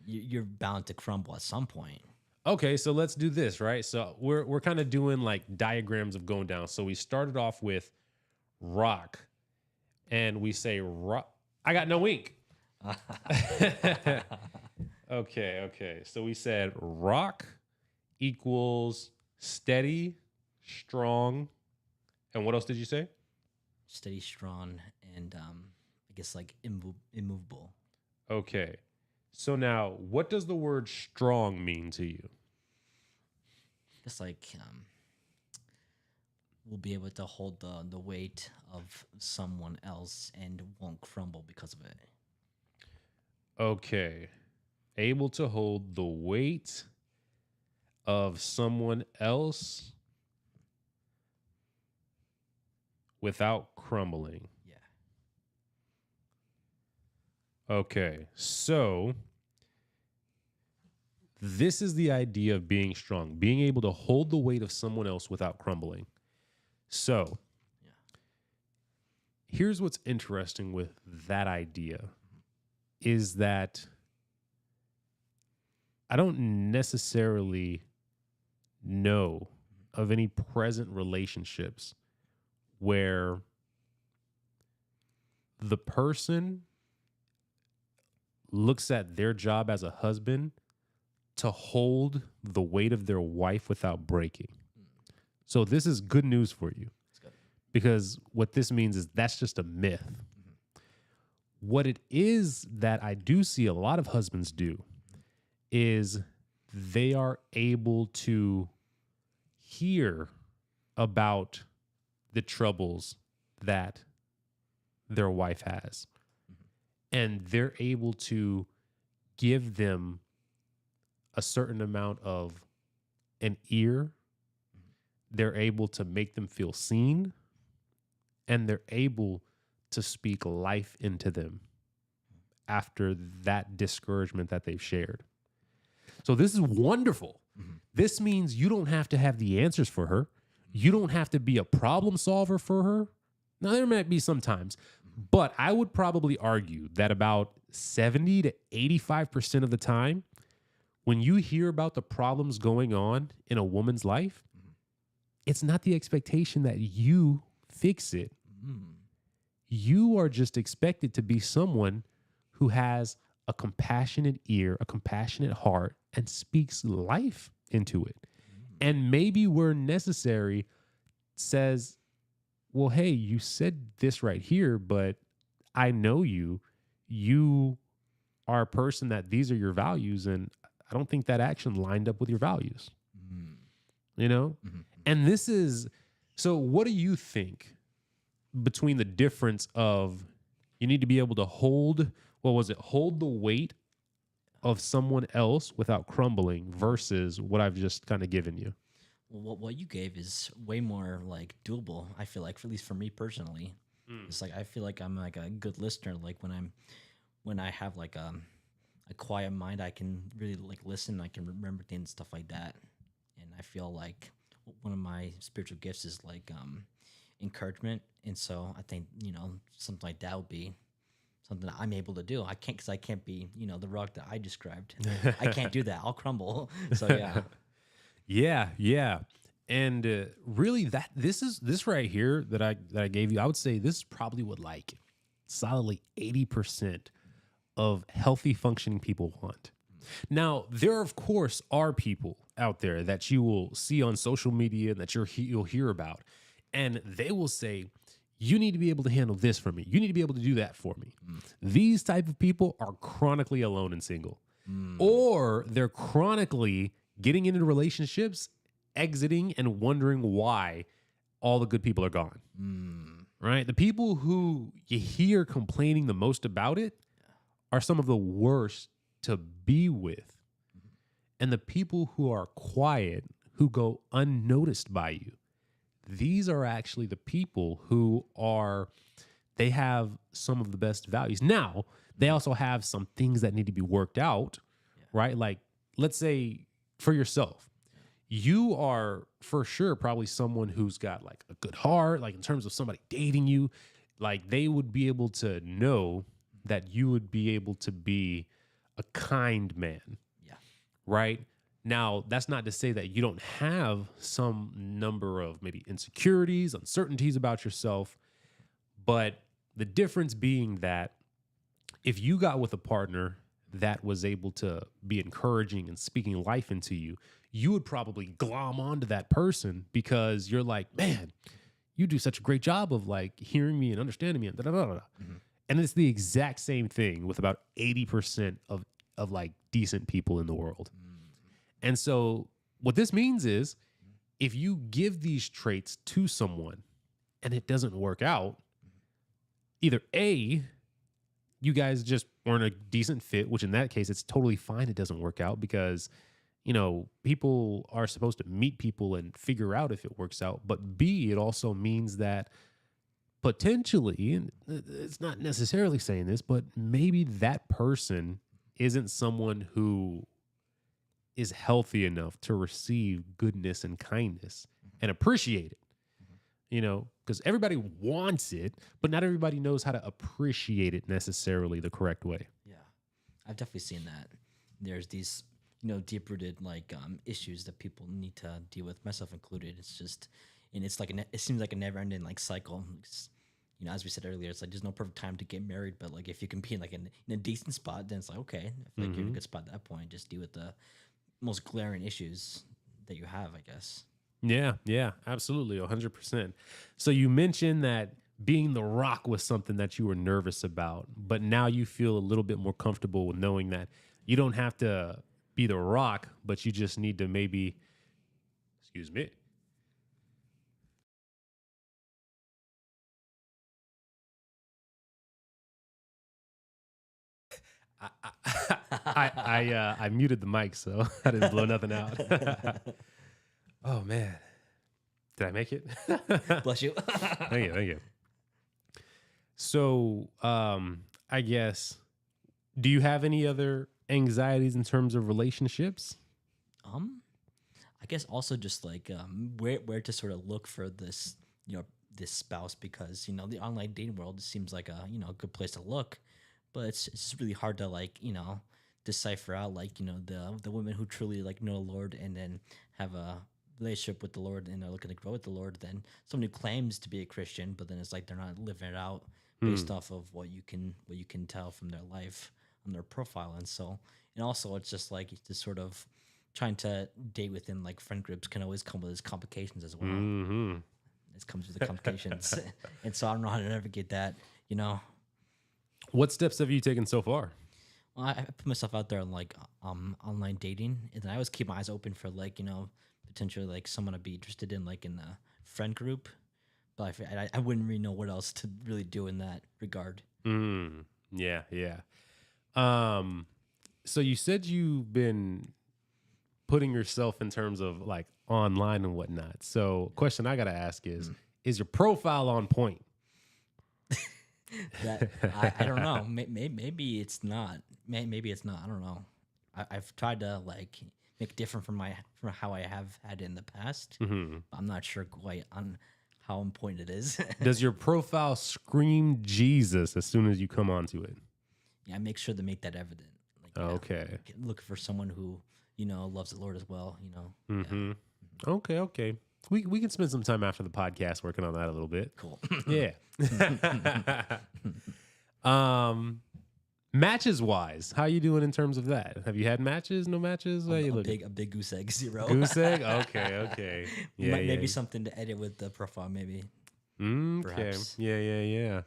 you're bound to crumble at some point. Okay, so let's do this, right? So we're kind of doing like diagrams of going down. So we started off with rock, and we say rock. I got no ink. Okay. So we said rock equals steady, strong, and what else did you say? Steady, strong, and I guess like immovable. Okay. So now, what does the word strong mean to you? It's like we'll be able to hold the weight of someone else and won't crumble because of it. Okay. Able to hold the weight of someone else without crumbling. Yeah. Okay. So this is the idea of being strong, being able to hold the weight of someone else without crumbling. So here's what's interesting with that idea is that I don't necessarily know of any present relationships where the person looks at their job as a husband to hold the weight of their wife without breaking. So this is good news for you, because what this means is that's just a myth. What it is that I do see a lot of husbands do is they are able to hear about the troubles that their wife has. And they're able to give them a certain amount of an ear. They're able to make them feel seen. And they're able to speak life into them after that discouragement that they've shared. So this is wonderful. This means you don't have to have the answers for her. You don't have to be a problem solver for her. Now, there might be some times, but I would probably argue that about 70 to 85% of the time, when you hear about the problems going on in a woman's life, it's not the expectation that you fix it. You are just expected to be someone who has a compassionate ear, a compassionate heart, and speaks life into it. And maybe where necessary says, well, hey, you said this right here, but I know you. You are a person that these are your values, and I don't think that action lined up with your values. You know? And this is, so what do you think between the difference of you need to be able to hold, what was it, hold the weight of someone else without crumbling versus what I've just kind of given you? Well, what you gave is way more like doable. I feel like, for, at least for me personally, it's like I feel like I'm like a good listener. Like when I have like a quiet mind, I can really like listen. I can remember things, stuff like that. And I feel like one of my spiritual gifts is like encouragement. And so I think, something like that would be something that I'm able to do. I can't, because I can't be, the rock that I described. I can't do that. I'll crumble. So yeah. Yeah, yeah. And really that this right here that I gave you, I would say this is probably what like solidly 80% of healthy functioning people want. Now, there of course are people out there that you will see on social media that you'll hear about, and they will say, you need to be able to handle this for me. You need to be able to do that for me. These type of people are chronically alone and single. Or they're chronically getting into relationships, exiting, and wondering why all the good people are gone. Right? The people who you hear complaining the most about it are some of the worst to be with. And the people who are quiet, who go unnoticed by you, these are actually the people who they have some of the best values. Now, they also have some things that need to be worked out, right? Like, let's say for yourself, you are for sure probably someone who's got like a good heart, like in terms of somebody dating you, like they would be able to know that you would be able to be a kind man. Yeah. Right? Now, that's not to say that you don't have some number of maybe insecurities, uncertainties about yourself, but the difference being that if you got with a partner that was able to be encouraging and speaking life into you, you would probably glom onto that person because you're like, man, you do such a great job of like hearing me and understanding me and da da da da. And it's the exact same thing with about 80% of like decent people in the world. And so what this means is if you give these traits to someone and it doesn't work out, either A, you guys just weren't a decent fit, which in that case, it's totally fine. It doesn't work out because, people are supposed to meet people and figure out if it works out. But B, it also means that potentially, and it's not necessarily saying this, but maybe that person isn't someone who is healthy enough to receive goodness and kindness and appreciate it, because everybody wants it, but not everybody knows how to appreciate it necessarily the correct way. Yeah. I've definitely seen that. There's these, deep rooted like issues that people need to deal with, myself included. It's just, and it's like, it seems like a never ending like cycle. It's, as we said earlier, it's like there's no perfect time to get married, but like if you can be in like in a decent spot, then it's like, okay, I feel like you're in a good spot at that point. Just deal with the most glaring issues that you have, I guess. Yeah, absolutely, 100%. So you mentioned that being the rock was something that you were nervous about, but now you feel a little bit more comfortable with knowing that you don't have to be the rock, but you just need to maybe, excuse me. I muted the mic, so I didn't blow nothing out. Oh man, did I make it? Bless you. Thank you. So, I guess, do you have any other anxieties in terms of relationships? I guess also just like where to sort of look for this, this spouse, because the online dating world seems like a a good place to look, but it's just really hard to like decipher out like the women who truly like know the Lord and then have a relationship with the Lord and they're looking to grow with the Lord, then someone who claims to be a Christian but then it's like they're not living it out based off of what you can tell from their life on their profile. And also it's just like just sort of trying to date within like friend groups can always come with its complications as well. It comes with the complications. And so I don't know how to navigate that. What steps have you taken so far? Well, I put myself out there on like online dating, and then I always keep my eyes open for like potentially like someone to be interested in like in a friend group, but I wouldn't really know what else to really do in that regard. Yeah. So you said you've been putting yourself in terms of like online and whatnot. So question I got to ask is your profile on point? That I don't know. Maybe it's not. Maybe it's not. I don't know. I've tried to like make different from how I have had it in the past. Mm-hmm. I'm not sure quite on how important it is. Does your profile scream Jesus as soon as you come onto it? Yeah, I make sure to make that evident. Like, Okay. Look for someone who loves the Lord as well. Mm-hmm. Yeah. Okay. We can spend some time after the podcast working on that a little bit. Cool. Yeah. Matches wise, how you doing in terms of that? Have you had matches? No matches? How you looking? A big goose egg, 0. Goose egg? Okay. Yeah, maybe something to edit with the profile, maybe. Okay. Perhaps. Yeah.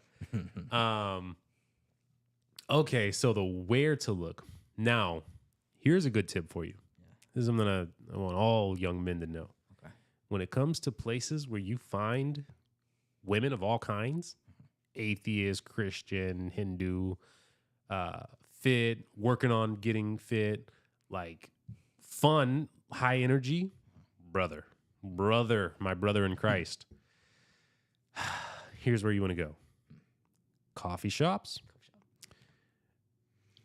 Okay, so the where to look. Now, here's a good tip for you. This is something I want all young men to know. Okay. When it comes to places where you find women of all kinds, atheist, Christian, Hindu, fit, working on getting fit, like fun, high energy, brother, my brother in Christ. Here's where you want to go. Coffee shops,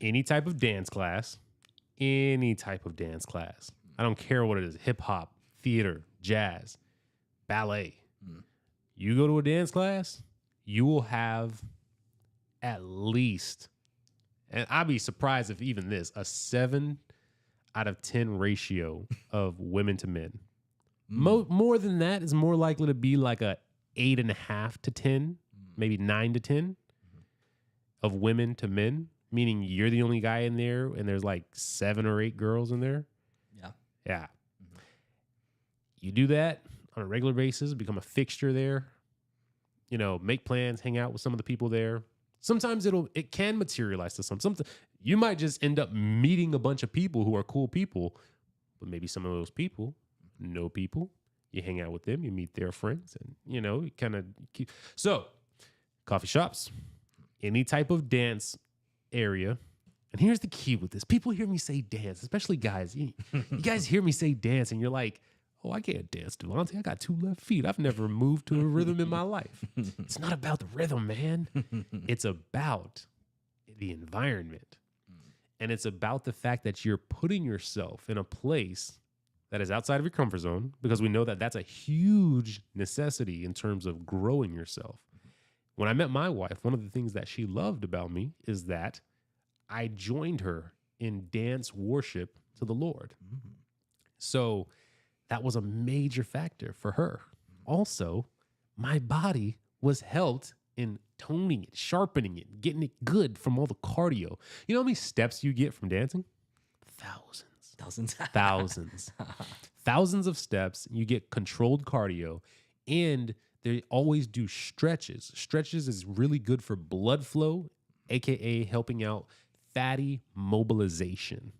any type of dance class. I don't care what it is, hip hop, theater, jazz, ballet. You go to a dance class, you will have at least, and I'd be surprised if even this, a 7 out of 10 ratio of women to men. More than that is more likely to be like a 8.5 to 10, maybe 9 to 10 of women to men, meaning you're the only guy in there and there's like 7 or 8 girls in there. Yeah. You do that on a regular basis, become a fixture there, make plans, hang out with some of the people there. Sometimes it can materialize to something. You might just end up meeting a bunch of people who are cool people, but maybe some of those people know people. You hang out with them, you meet their friends, and you kind of keep. So, coffee shops, any type of dance area. And here's the key with this. People hear me say dance, especially guys. You guys hear me say dance, and you're like, oh, I can't dance, Devontae. I got 2 left feet. I've never moved to a rhythm in my life. It's not about the rhythm, man. It's about the environment. And it's about the fact that you're putting yourself in a place that is outside of your comfort zone, because we know that that's a huge necessity in terms of growing yourself. When I met my wife, one of the things that she loved about me is that I joined her in dance worship to the Lord. So that was a major factor for her. Also, my body was helped in toning it, sharpening it, getting it good from all the cardio. You know how many steps you get from dancing? Thousands of steps. You get controlled cardio, and they always do stretches. Stretches is really good for blood flow, aka helping out fatty mobilization.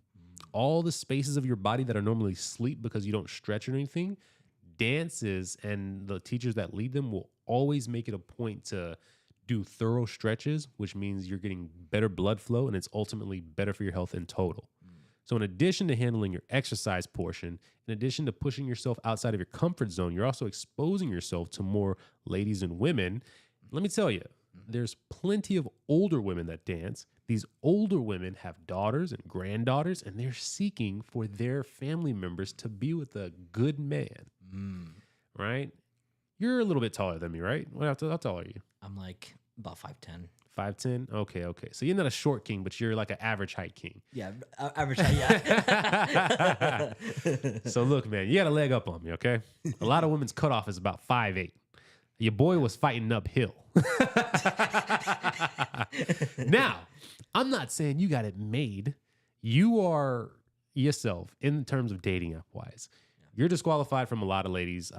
All the spaces of your body that are normally asleep because you don't stretch or anything, dances and the teachers that lead them will always make it a point to do thorough stretches, which means you're getting better blood flow, and it's ultimately better for your health in total. So in addition to handling your exercise portion, in addition to pushing yourself outside of your comfort zone, you're also exposing yourself to more ladies and women. Let me tell you, there's plenty of older women that dance. These older women have daughters and granddaughters, and they're seeking for their family members to be with a good man, right? You're a little bit taller than me, right? How tall are you? I'm like about 5'10". 5'10"? Okay. So you're not a short king, but you're like an average height king. Yeah, average height, yeah. So look, man, you got a leg up on me, okay? A lot of women's cutoff is about 5'8". Your boy was fighting uphill. Now, I'm not saying you got it made. You are yourself in terms of dating app wise. You're disqualified from a lot of ladies'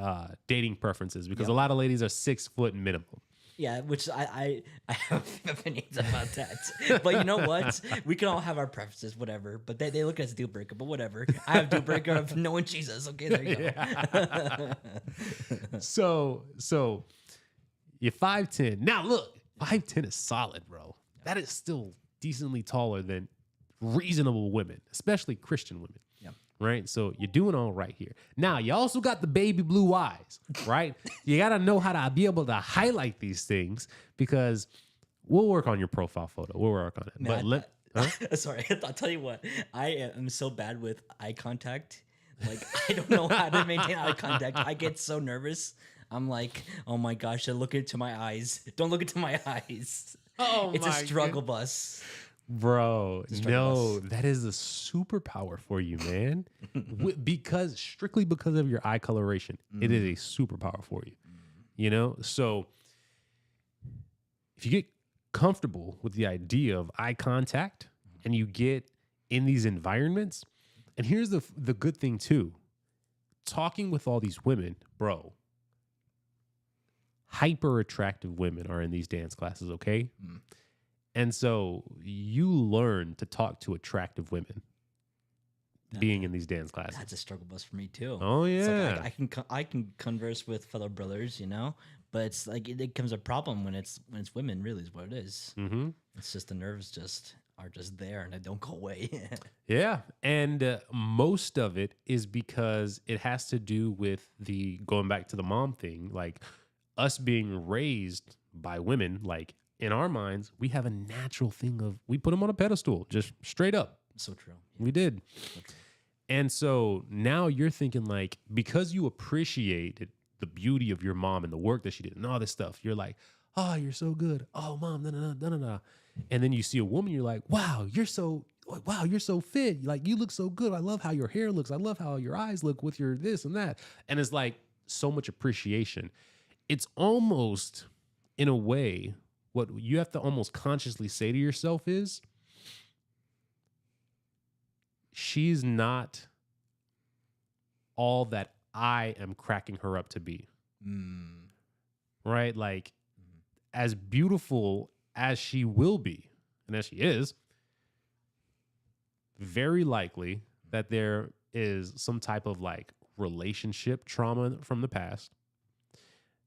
dating preferences because a lot of ladies are 6 foot minimum. Yeah, which I have opinions about that. But you know what? We can all have our preferences, whatever. But they look at it as a deal breaker, but whatever. I have deal breaker of knowing Jesus. Okay, there you go. So you're 5'10". Now look, 5'10" is solid, bro. That is still decently taller than reasonable women, especially Christian women. Yeah. Right. So you're doing all right here. Now you also got the baby blue eyes, right? You got to know how to be able to highlight these things because we'll work on your profile photo. We'll work on it. Man, sorry, I'll tell you what. I am so bad with eye contact. Like, I don't know how to maintain eye contact. I get so nervous. I'm like, oh my gosh, they're looking into my eyes. Don't look into my eyes. Oh, it's a struggle bus. Bro, no, that is a superpower for you, man. Strictly because of your eye coloration, it is a superpower for you. You know, so if you get comfortable with the idea of eye contact and you get in these environments, and here's the good thing too, talking with all these women, bro, hyper attractive women are in these dance classes, okay? And so you learn to talk to attractive women being in these dance classes. That's a struggle bus for me too. Oh yeah, it's like I can converse with fellow brothers, you know, but it's like it becomes a problem when it's women. Really, is what it is. Mm-hmm. It's just the nerves are just there and they don't go away. Yeah, and most of it is because it has to do with going back to the mom thing, like us being raised by women, like. In our minds, we have a natural thing of we put them on a pedestal, just straight up. So true. Yeah. We did. So true. And so now you're thinking like, because you appreciated the beauty of your mom and the work that she did and all this stuff, you're like, oh, you're so good. Oh, mom, no. And then you see a woman, you're like, wow, you're so fit. Like, you look so good. I love how your hair looks. I love how your eyes look with your this and that. And it's like so much appreciation. It's almost in a way, what you have to almost consciously say to yourself is, she's not all that I am cracking her up to be. Right? Like, as beautiful as she will be, and as she is, very likely that there is some type of like relationship trauma from the past.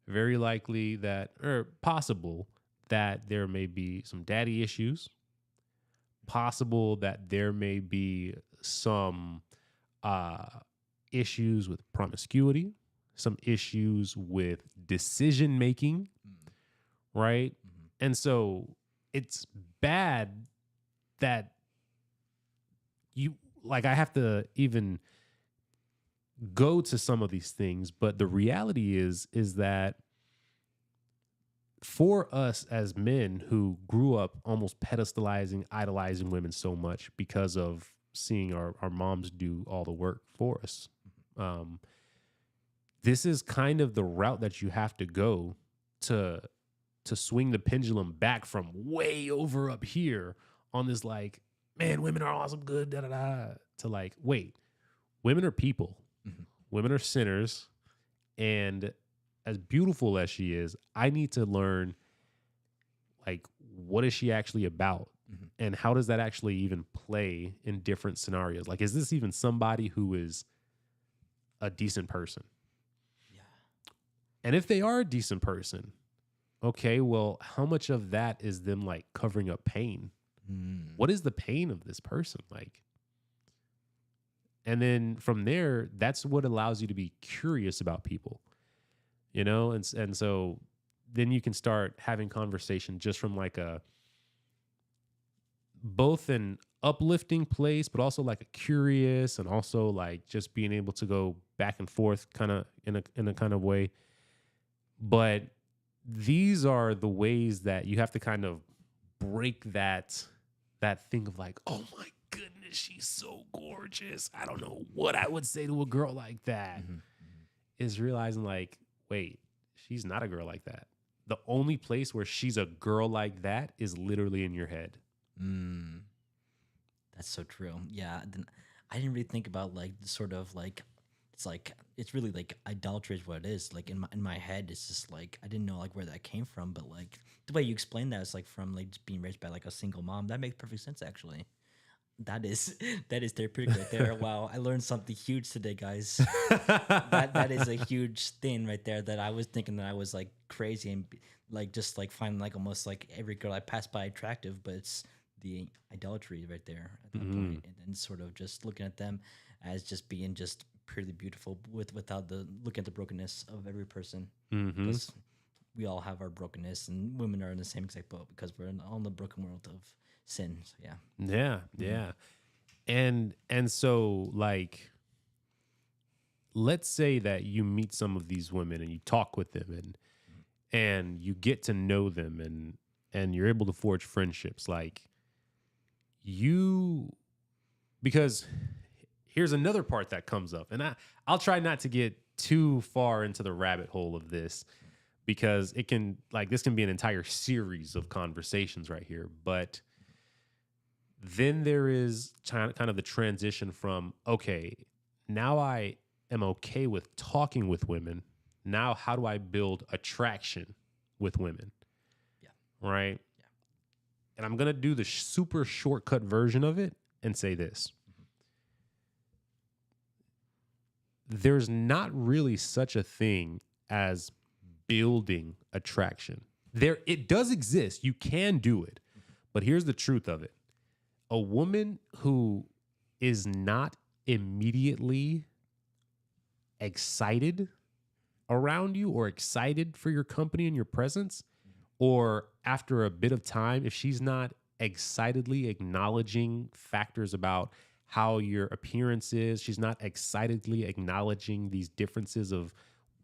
Very likely that, or possible, that there may be some daddy issues, possible that there may be some issues with promiscuity, some issues with decision making, right? And so it's bad that you, like, I have to even go to some of these things, but the reality is that for us as men who grew up almost pedestalizing, idolizing women so much because of seeing our moms do all the work for us, this is kind of the route that you have to go to swing the pendulum back from way over up here on this like, man, women are awesome, good, to like, wait, women are people. Women are sinners, and as beautiful as she is, I need to learn, like, what is she actually about? And how does that actually even play in different scenarios? Like, is this even somebody who is a decent person? Yeah. And if they are a decent person, okay, well, how much of that is them, like, covering up pain? What is the pain of this person? Like, and then from there, that's what allows you to be curious about people. You know, and so then you can start having conversation just from like both an uplifting place, but also like a curious, and also like just being able to go back and forth kind of in a kind of way. But these are the ways that you have to kind of break that thing of like, oh my goodness, she's so gorgeous. I don't know what I would say to a girl like that. Is realizing like, wait, she's not a girl like that. The only place where she's a girl like that is literally in your head. That's so true. Yeah. I didn't really think about like sort of like, it's really like idolatry is what it is. Like in my head, it's just like, I didn't know like where that came from, but like the way you explained that is like from like just being raised by like a single mom. That makes perfect sense actually. That is therapeutic right there. Wow, I learned something huge today, guys. that is a huge thing right there. That I was thinking that I was like crazy and like just like finding like almost like every girl I passed by attractive, but it's the idolatry right there at that point, and then sort of just looking at them as just being just purely beautiful without the looking at the brokenness of every person, because we all have our brokenness, and women are in the same exact boat because we're all in the broken world of sin. So yeah. Yeah. And so like, let's say that you meet some of these women and you talk with them and you get to know them and you're able to forge friendships. Like you, because here's another part that comes up, and I'll try not to get too far into the rabbit hole of this because it can, like, this can be an entire series of conversations right here. But then there is kind of the transition from, okay, now I am okay with talking with women. Now, how do I build attraction with women? Yeah. Right. Yeah. And I'm going to do the super shortcut version of it and say this. There's not really such a thing as building attraction. It does exist. You can do it. But here's the truth of it. A woman who is not immediately excited around you or excited for your company and your presence, or after a bit of time, if she's not excitedly acknowledging factors about how your appearance is, she's not excitedly acknowledging these differences of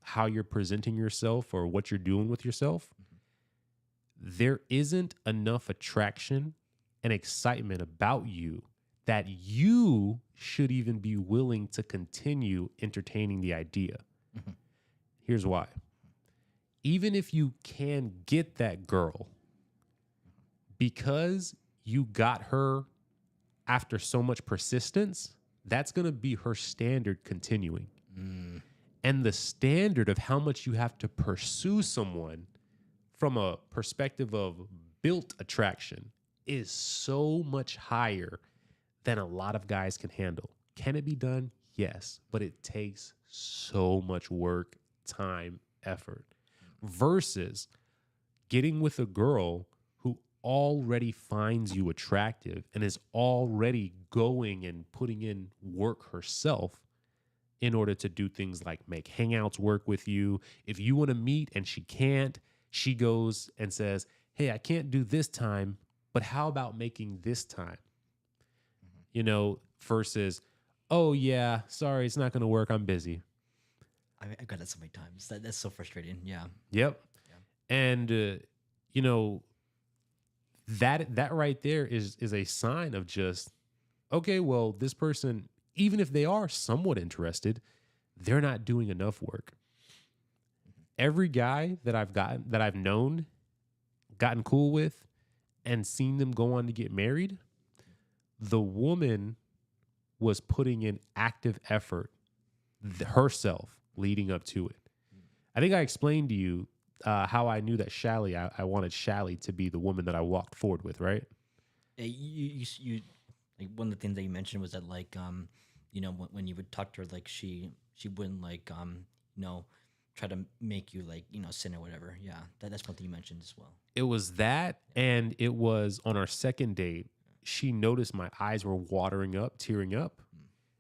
how you're presenting yourself or what you're doing with yourself, there isn't enough attraction and excitement about you that you should even be willing to continue entertaining the idea. Here's why. Even if you can get that girl, because you got her after so much persistence, that's going to be her standard continuing. And the standard of how much you have to pursue someone from a perspective of built attraction is so much higher than a lot of guys can handle. Can it be done? Yes, but it takes so much work, time, effort, versus getting with a girl who already finds you attractive and is already going and putting in work herself in order to do things like make hangouts work with you. If you want to meet and she can't, she goes and says, hey, I can't do this time, but how about making this time? You know, versus, oh yeah, sorry, it's not going to work. I'm busy. I've got that so many times. That's so frustrating. Yeah. Yep. Yeah. And, you know, that right there is a sign of just, okay, well, this person, even if they are somewhat interested, they're not doing enough work. Every guy that I've known, gotten cool with, and seen them go on to get married, the woman was putting in active effort herself leading up to it. I think I explained to you how I knew that Shally, I wanted Shally to be the woman that I walked forward with, right? You like one of the things that you mentioned was that like you know when you would talk to her, like she wouldn't like you know try to make you like, you know, sin or whatever. Yeah, that's one thing you mentioned as well. It was that, and it was on our second date. She noticed my eyes were watering up, tearing up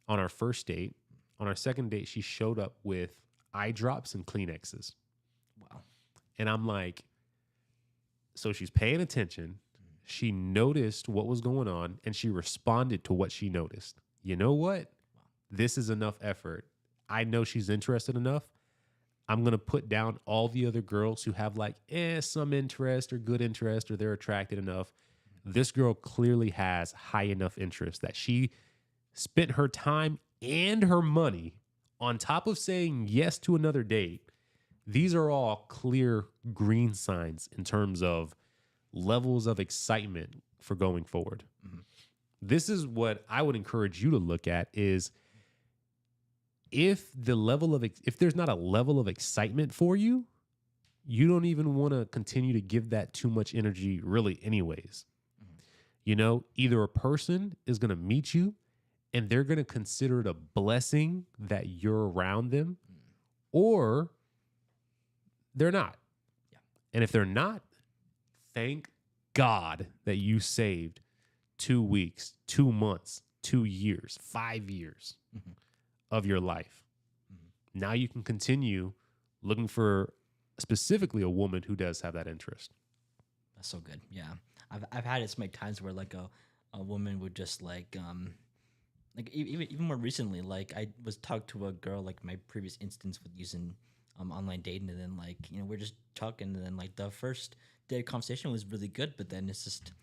on our first date. On our second date, she showed up with eye drops and Kleenexes. Wow. And I'm like, so she's paying attention. She noticed what was going on, and she responded to what she noticed. You know what? This is enough effort. I know she's interested enough. I'm going to put down all the other girls who have like, some interest or good interest, or they're attracted enough. This girl clearly has high enough interest that she spent her time and her money on top of saying yes to another date. These are all clear green signs in terms of levels of excitement for going forward. This is what I would encourage you to look at is if there's not a level of excitement for you, you don't even want to continue to give that too much energy really anyways. You know, either a person is going to meet you and they're going to consider it a blessing that you're around them, or they're not. Yeah. And if they're not, thank God that you saved 2 weeks, 2 months, 2 years, 5 years of your life. Now you can continue looking for specifically a woman who does have that interest. That's so good. Yeah, I've had it so many times where like a woman would just like even more recently, like I was talking to a girl like my previous instance with using online dating, and then like we're just talking, and then like the first day of conversation was really good, but then it's just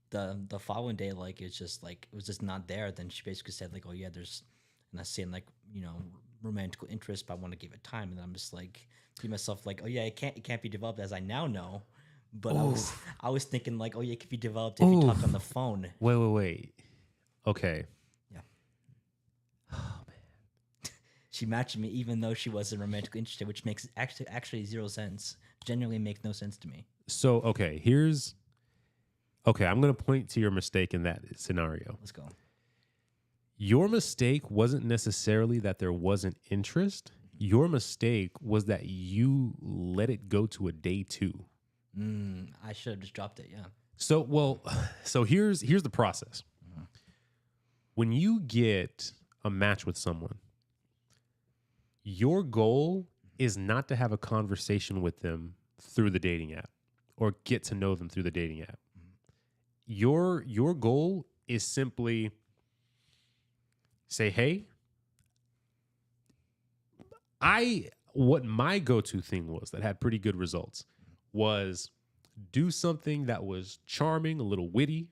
the following day like it's just like it was just not there. Then she basically said like, oh yeah, there's, and I was saying like romantic interest, but I want to give it time, and then I'm just like to myself like, oh yeah, it can't be developed as I now know. But I was thinking like, oh yeah, it could be developed if you talked on the phone. Wait. Okay. Yeah. Oh man. She matched me even though she wasn't romantically interested, which makes actually zero sense. Genuinely makes no sense to me. So okay, I'm gonna point to your mistake in that scenario. Let's go. Your mistake wasn't necessarily that there wasn't interest. Your mistake was that you let it go to a day 2. I should have just dropped it. Yeah. So here's the process. When you get a match with someone, your goal is not to have a conversation with them through the dating app or get to know them through the dating app. Your goal is simply say, hey, what my go-to thing was that had pretty good results was do something that was charming, a little witty,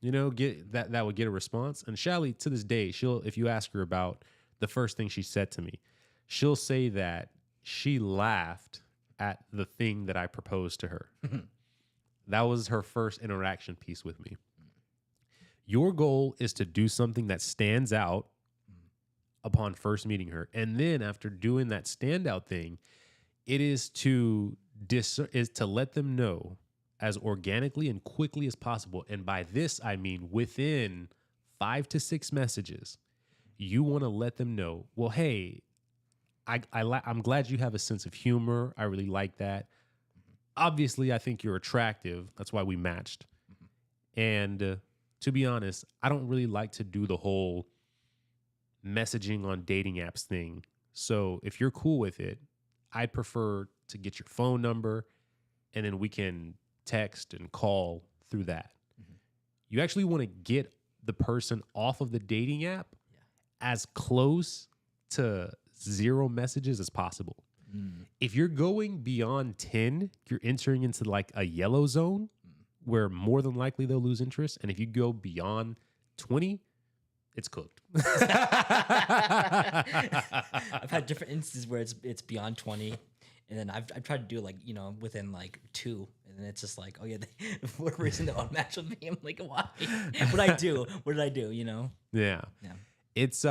get that would get a response. And Shelly, to this day, if you ask her about the first thing she said to me, she'll say that she laughed at the thing that I proposed to her. That was her first interaction piece with me. Your goal is to do something that stands out upon first meeting her. And then after doing that standout thing, it is to let them know as organically and quickly as possible. And by this, I mean within 5 to 6 messages, you want to let them know, well, hey, I'm glad you have a sense of humor. I really like that. Obviously, I think you're attractive. That's why we matched. And to be honest, I don't really like to do the whole messaging on dating apps thing. So if you're cool with it, I'd prefer to get your phone number and then we can text and call through that. You actually want to get the person off of the dating app as close to 0 messages as possible. If you're going beyond 10, you're entering into like a yellow zone where more than likely they'll lose interest. And if you go beyond 20, it's cooked. I've had different instances where it's beyond 20, and then I've tried to do like within like 2, and then it's just like, oh yeah, for what reason they won't match with me? I'm like, why? What did I do? Yeah. It's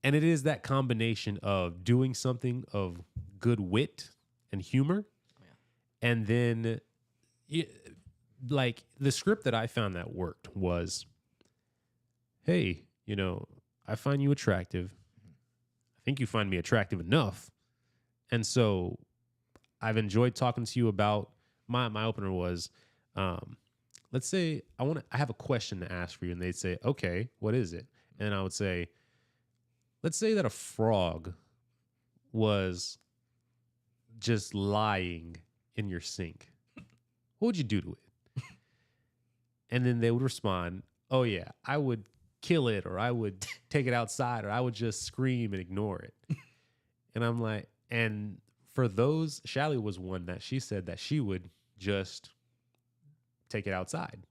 and it is that combination of doing something of good wit and humor, and then like the script that I found that worked was, hey, I find you attractive. I think you find me attractive enough. And so I've enjoyed talking to you about my opener was, let's say I have a question to ask for you. And they'd say, okay, what is it? And I would say, let's say that a frog was just lying in your sink. What would you do to it? And then they would respond, oh yeah, I would kill it, or I would take it outside, or I would just scream and ignore it. And I'm like, and for those, Shelly was one that she said that she would just take it outside.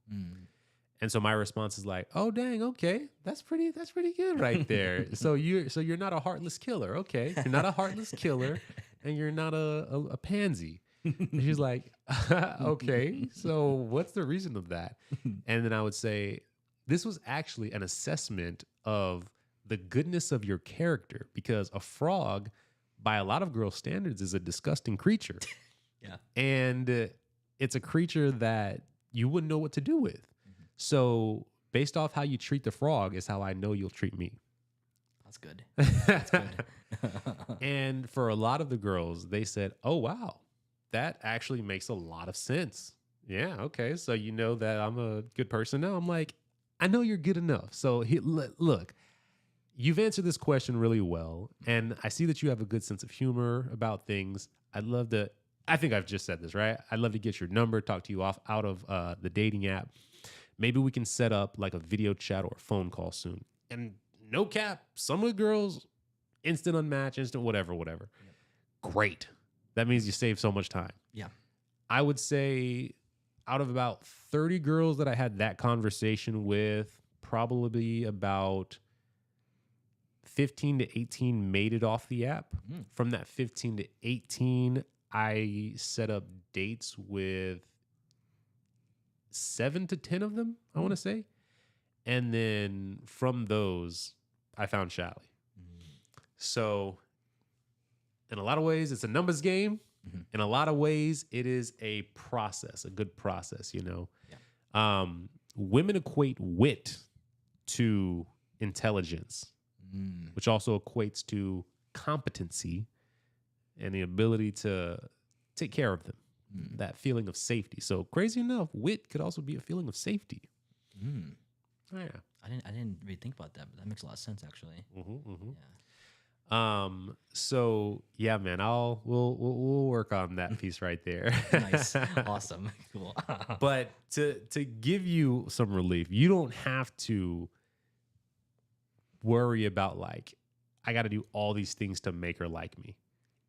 And so my response is like, oh dang, okay, that's pretty good right there. so you're not a heartless killer, okay? You're not a heartless killer, and you're not a pansy. And she's like, okay, so what's the reason of that? And then I would say, this was actually an assessment of the goodness of your character, because a frog, by a lot of girls' standards, is a disgusting creature. Yeah. And it's a creature that you wouldn't know what to do with. So based off how you treat the frog is how I know you'll treat me. That's good. That's good. And for a lot of the girls, they said, oh, wow, that actually makes a lot of sense. Yeah, okay. So you know that I'm a good person now. I'm like, I know you're good enough. So look, you've answered this question really well, and I see that you have a good sense of humor about things. I'd love to. I think I've just said this, right? I'd love to get your number, talk to you out of the dating app. Maybe we can set up like a video chat or a phone call soon. And no cap, some of the girls, instant unmatch, instant whatever. Great. That means you save so much time. Yeah. I would say out of about 30 girls that I had that conversation with, probably about 15 to 18 made it off the app. From that 15 to 18, I set up dates with 7 to 10 of them, I want to say. And then from those, I found Shally. So in a lot of ways, it's a numbers game. In a lot of ways, it is a process, a good process, you know. Yeah. Women equate wit to intelligence, which also equates to competency and the ability to take care of them, that feeling of safety. So crazy enough, wit could also be a feeling of safety. Yeah. I didn't really think about that, but that makes a lot of sense actually. Yeah. So yeah, man, we'll work on that piece right there. Nice. Awesome. Cool. But to give you some relief, you don't have to worry about like, I got to do all these things to make her like me.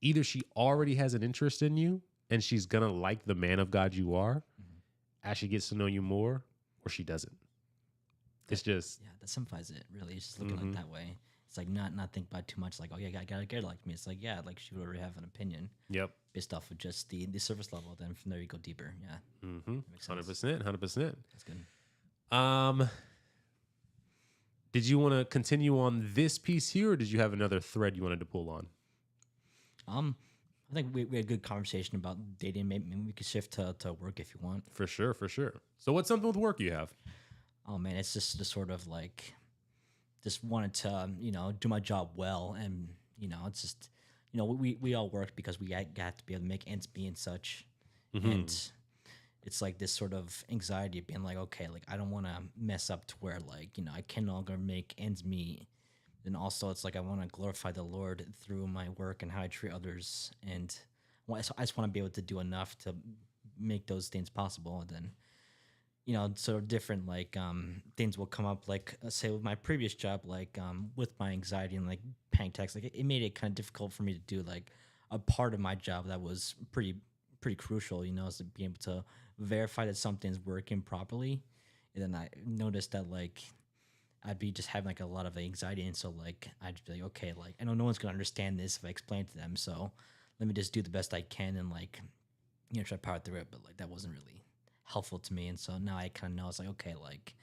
Either she already has an interest in you and she's going to like the man of God you are as she gets to know you more, or she doesn't. It's just... Yeah, that simplifies it, really. It's just looking at it that way. It's like not think about too much like, oh, yeah, I got to get her like me. It's like, yeah, like she would already have an opinion. Yep. Based off of just the surface level. Then from there you go deeper. Yeah. 100%. That's good. Did you want to continue on this piece here, or did you have another thread you wanted to pull on? I think we had a good conversation about dating. Maybe we could shift to work if you want. For sure. So what's something with work you have? Oh man, it's just the sort of like, just wanted to do my job well, and it's just we all work because we got to be able to make ends meet and such, and it's like this sort of anxiety of being like, okay, like I don't want to mess up to where like I can no longer make ends meet. And also, it's like I want to glorify the Lord through my work and how I treat others. And I just want to be able to do enough to make those things possible. And then, sort of different like things will come up. Like say with my previous job, like with my anxiety and like panic attacks, like it made it kind of difficult for me to do like a part of my job that was pretty crucial. Is to be able to verify that something's working properly. And then I noticed that like I'd be just having like a lot of anxiety, and so like I'd be like, okay, like I know no one's gonna understand this if I explain to them, so let me just do the best I can and like try to power through it. But like that wasn't really helpful to me, and so now I kind of know it's like, okay, like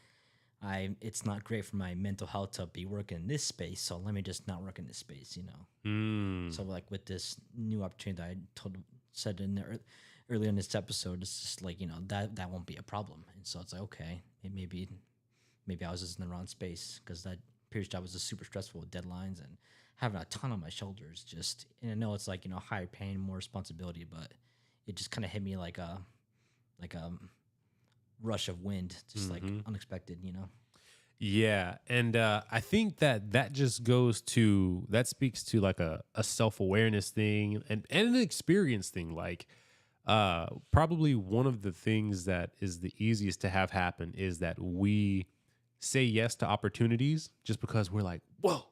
it's not great for my mental health to be working in this space, so let me just not work in this space, So like with this new opportunity that I said in there earlier in this episode, it's just like that won't be a problem, and so it's like, okay, maybe I was just in the wrong space, because that previous job was just super stressful with deadlines and having a ton on my shoulders. And I know it's like higher paying, more responsibility, but it just kind of hit me like a rush of wind, just like unexpected. Yeah, and I think that just that speaks to like a self-awareness thing and an experience thing. Like probably one of the things that is the easiest to have happen is that we say yes to opportunities just because we're like, whoa,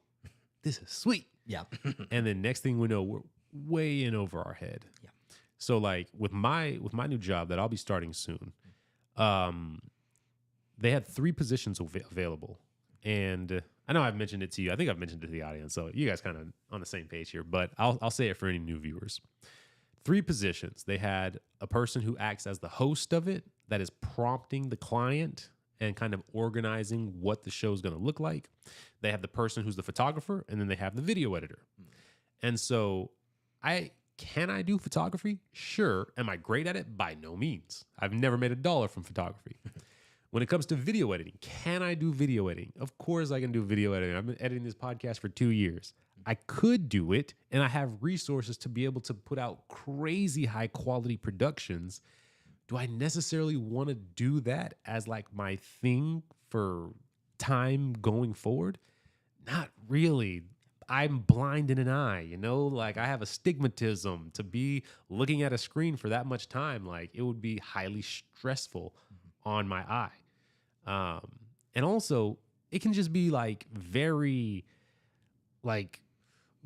this is sweet. Yeah. And then next thing we know, we're way in over our head. Yeah. So like with my new job that I'll be starting soon, they had 3 positions available. And I know I've mentioned it to you. I think I've mentioned it to the audience. So you guys kind of on the same page here, but I'll say it for any new viewers. 3 positions. They had a person who acts as the host of it, that is prompting the client and kind of organizing what the show is going to look like. They have the person who's the photographer, and then they have the video editor. And so can I do photography? Sure. Am I great at it? By no means. I've never made $1 from photography. When it comes to video editing, can I do video editing? Of course I can do video editing. I've been editing this podcast for 2 years. I could do it, and I have resources to be able to put out crazy high quality productions. Do I necessarily want to do that as like my thing for time going forward? Not really. I'm blind in an eye, like I have astigmatism to be looking at a screen for that much time. Like it would be highly stressful on my eye. And also it can just be like very like,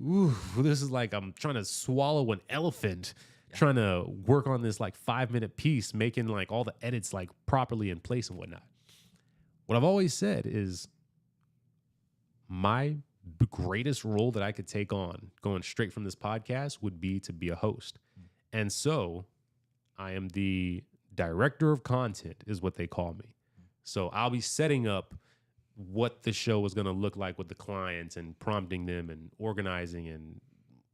ooh, this is like I'm trying to swallow an elephant, trying to work on this like 5-minute piece, making like all the edits like properly in place and whatnot. What I've always said is my greatest role that I could take on going straight from this podcast would be to be a host. And so I am the director of content is what they call me. So I'll be setting up what the show is going to look like with the clients and prompting them and organizing and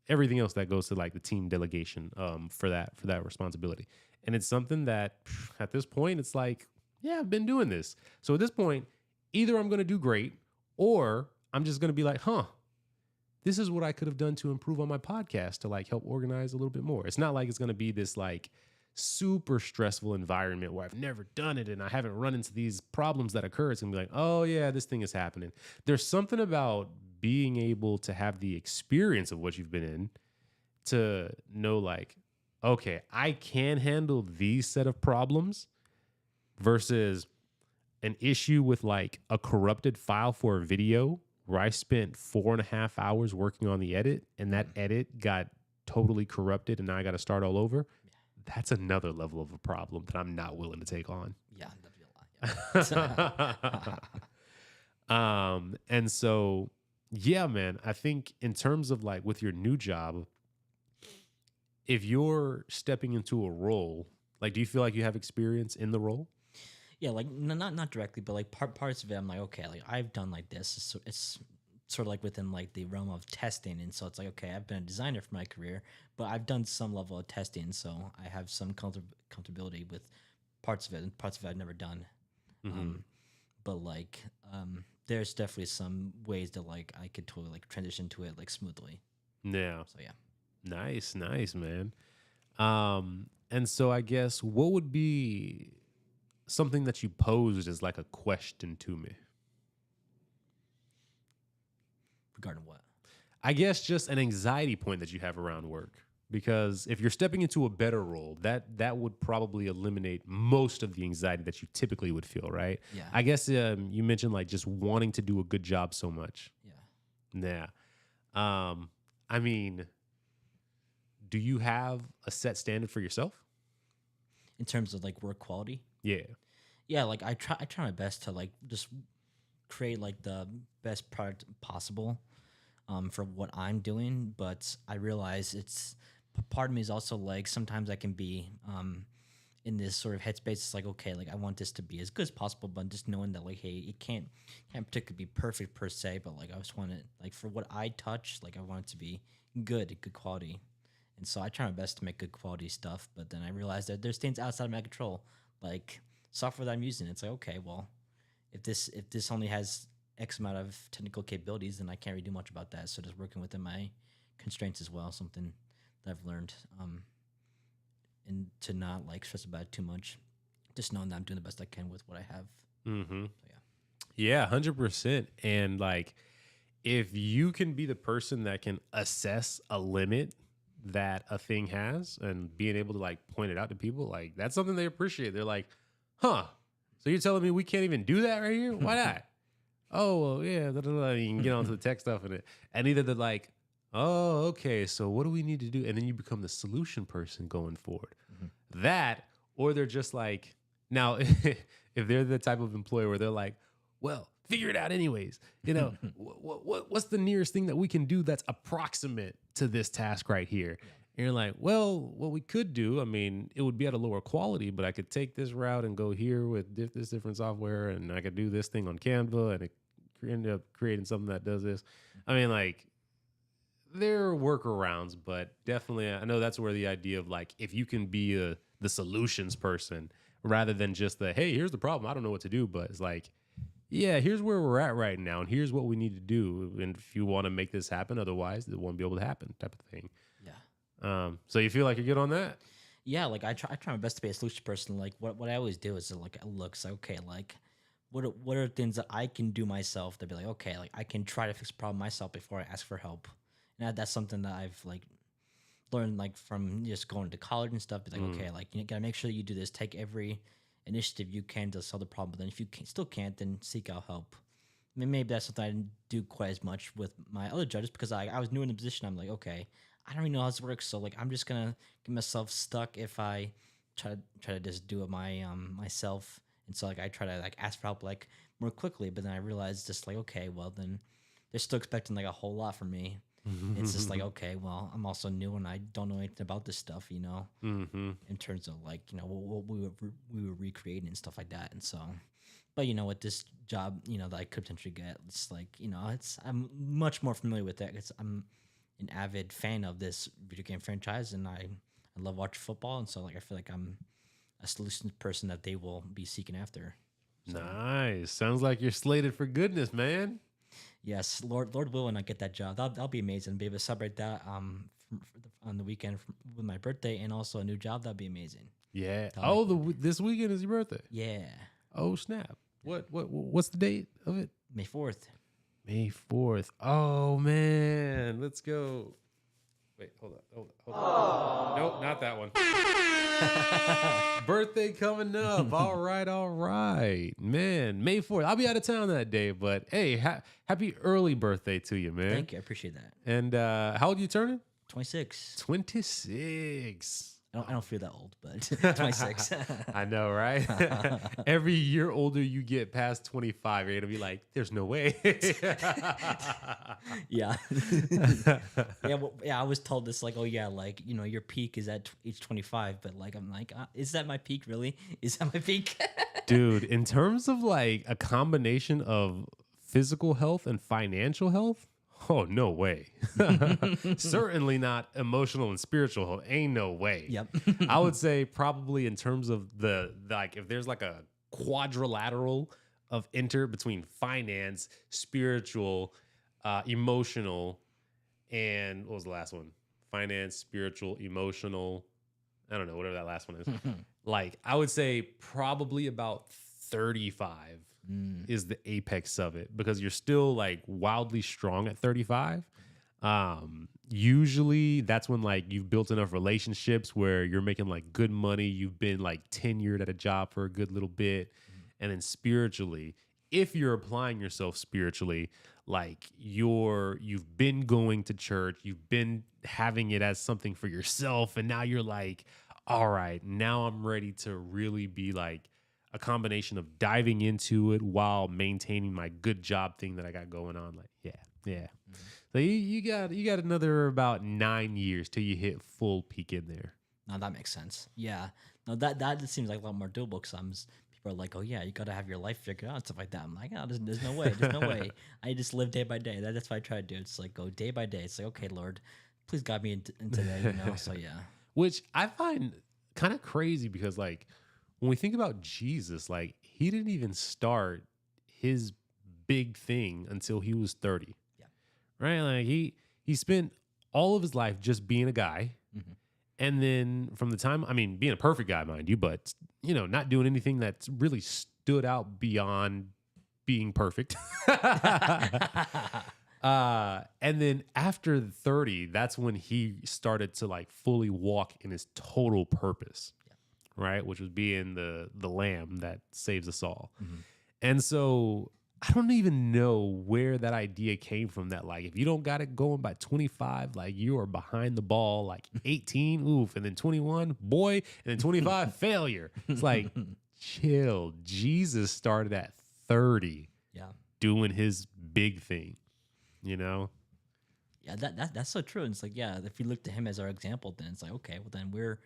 everything else that goes to like the team delegation for that responsibility. And it's something that at this point, it's like, yeah, I've been doing this. So at this point, either I'm going to do great or I'm just going to be like, this is what I could have done to improve on my podcast to like help organize a little bit more. It's not like it's going to be this like super stressful environment where I've never done it and I haven't run into these problems that occur. It's going to be like, oh yeah, this thing is happening. There's something about being able to have the experience of what you've been in to know like, okay, I can handle these set of problems versus an issue with like a corrupted file for a video where I spent 4.5 hours working on the edit and that edit got totally corrupted and now I got to start all over. That's another level of a problem that I'm not willing to take on. Yeah, that'd be a lot. And so, yeah, man, I think in terms of like with your new job, if you're stepping into a role, like, do you feel like you have experience in the role? Yeah, like not directly, but like parts of it, I'm like, okay, like I've done like this. So it's sort of like within like the realm of testing, and so it's like, okay, I've been a designer for my career, but I've done some level of testing, so I have some comfortability with parts of it, and parts of it I've never done. But like, there's definitely some ways that like I could totally like transition to it like smoothly. Yeah. So yeah. Nice, man. And so I guess what would be something that you posed as like a question to me? Regarding what? I guess just an anxiety point that you have around work. Because if you're stepping into a better role, that would probably eliminate most of the anxiety that you typically would feel, right? Yeah. I guess you mentioned like just wanting to do a good job so much. Yeah. I mean, do you have a set standard for yourself? In terms of like work quality? Yeah. Yeah, like I try my best to like just create like the best product possible for what I'm doing, but I realize it's part of me is also like sometimes I can be in this sort of headspace. It's like, okay, like I want this to be as good as possible, but just knowing that like, hey, it can't particularly be perfect per se, but like I just want it like for what I touch, like I want it to be good quality. And so I try my best to make good quality stuff, but then I realize that there's things outside of my control, like software that I'm using. It's like, okay, well, if this only has X amount of technical capabilities, then I can't really do much about that. So just working within my constraints as well, something that I've learned, and to not like stress about it too much. Just knowing that I'm doing the best I can with what I have. Mm-hmm. So, yeah. Yeah, 100%. And like, if you can be the person that can assess a limit that a thing has and being able to like point it out to people, like that's something they appreciate. They're like, huh, so you're telling me we can't even do that right here? Why not? Oh, well, yeah, you can get onto the tech stuff in it. And either they're like, oh, okay, so what do we need to do? And then you become the solution person going forward. Mm-hmm. That, or they're just like, now, if they're the type of employer where they're like, well, figure it out anyways. You know, what's the nearest thing that we can do that's approximate to this task right here? Yeah. And you're like, well, what we could do, I mean, it would be at a lower quality, but I could take this route and go here with this different software, and I could do this thing on Canva, and it end up creating something that does this. I mean, like, there are workarounds, but definitely, I know that's where the idea of like, if you can be the solutions person rather than just the, hey, here's the problem, I don't know what to do, but it's like, yeah, here's where we're at right now, and here's what we need to do. And if you want to make this happen, otherwise it won't be able to happen, type of thing. Yeah. So you feel like you're good on that? Yeah, like I try my best to be a solution person. Like what I always do is like look, so okay, like what are things that I can do myself to be like, okay, like I can try to fix a problem myself before I ask for help. And that's something that I've like learned like from just going to college and stuff. Be like, okay, like you gotta make sure that you do this. Take every initiative you can to solve the problem. But then if you still can't, then seek out help. I mean, maybe that's something I didn't do quite as much with my other judges because I was new in the position. I'm like, okay, I don't really know how this works, so like I'm just gonna get myself stuck if I try to just do it myself. And so like I try to like ask for help like more quickly, but then I realized just like, okay, well then they're still expecting like a whole lot from me. It's just like, okay, well, I'm also new and I don't know anything about this stuff, you know, in terms of like, you know, what we were recreating and stuff like that. And so, but you know, with this job, you know, that I could potentially get, it's like, you know, I'm much more familiar with that because I'm an avid fan of this video game franchise and I love watching football. And so, like, I feel like I'm a solutions person that they will be seeking after. So, Nice. Sounds like you're slated for goodness, man. yes, Lord will when I get that job. That'll be amazing. Be able to celebrate that on the weekend with my birthday and also a new job. That'd be amazing. Yeah. That'll This weekend is your birthday. Yeah, Oh snap! What's the date of it? May 4th. May 4th. Oh man, let's go. Wait, hold on. Nope, not that one. Birthday coming up. All right, man. May 4th. I'll be out of town that day, but hey, happy early birthday to you, man. Thank you. I appreciate that. And how old are you turning? 26. 26. I don't feel that old, but 26. I know, right? Every year older you get past 25, you're gonna be like, "There's no way." Yeah. Yeah. I was told this like, oh yeah, like you know, your peak is at age 25, but like I'm like, is that my peak really? Is that my peak? Dude, in terms of like a combination of physical health and financial health, oh no way. Certainly not emotional and spiritual health. Ain't no way. Yep. I would say probably in terms of the like if there's like a quadrilateral of between finance, spiritual, emotional, and what was the last one? Finance, spiritual, emotional. I don't know, whatever that last one is. Like, I would say probably about 35 is the apex of it because you're still like wildly strong at 35. Usually that's when like you've built enough relationships where you're making like good money. You've been like tenured at a job for a good little bit. And then spiritually, if you're applying yourself spiritually, like you've been going to church, you've been having it as something for yourself. And now you're like, all right, now I'm ready to really be like a combination of diving into it while maintaining my good job thing that I got going on. Like, yeah. So you got another about 9 years till you hit full peak in there. No, that makes sense. Yeah. No, that just seems like a lot more doable because people are like, oh yeah, you got to have your life figured out and stuff like that. I'm like, oh, there's no way. There's no way. I just live day by day. That's what I try to do. It's like go day by day. It's like, okay, Lord, please guide me into that, you know? So yeah. Which I find kind of crazy because like when we think about Jesus, like he didn't even start his big thing until he was 30. Yeah. Right? Like he spent all of his life just being a guy. Mm-hmm. And then from the time, I mean, being a perfect guy, mind you, but you know, not doing anything that's really stood out beyond being perfect. And then after 30, that's when he started to like fully walk in his total purpose, right? Which was being the lamb that saves us all. Mm-hmm. And so I don't even know where that idea came from that like, if you don't got it going by 25, like you are behind the ball, like 18, oof, and then 21, boy, and then 25, failure. It's like, chill. Jesus started at 30 doing his big thing. You know? Yeah, that's so true. And it's like, yeah, if you look to him as our example, then it's like, okay, well then we're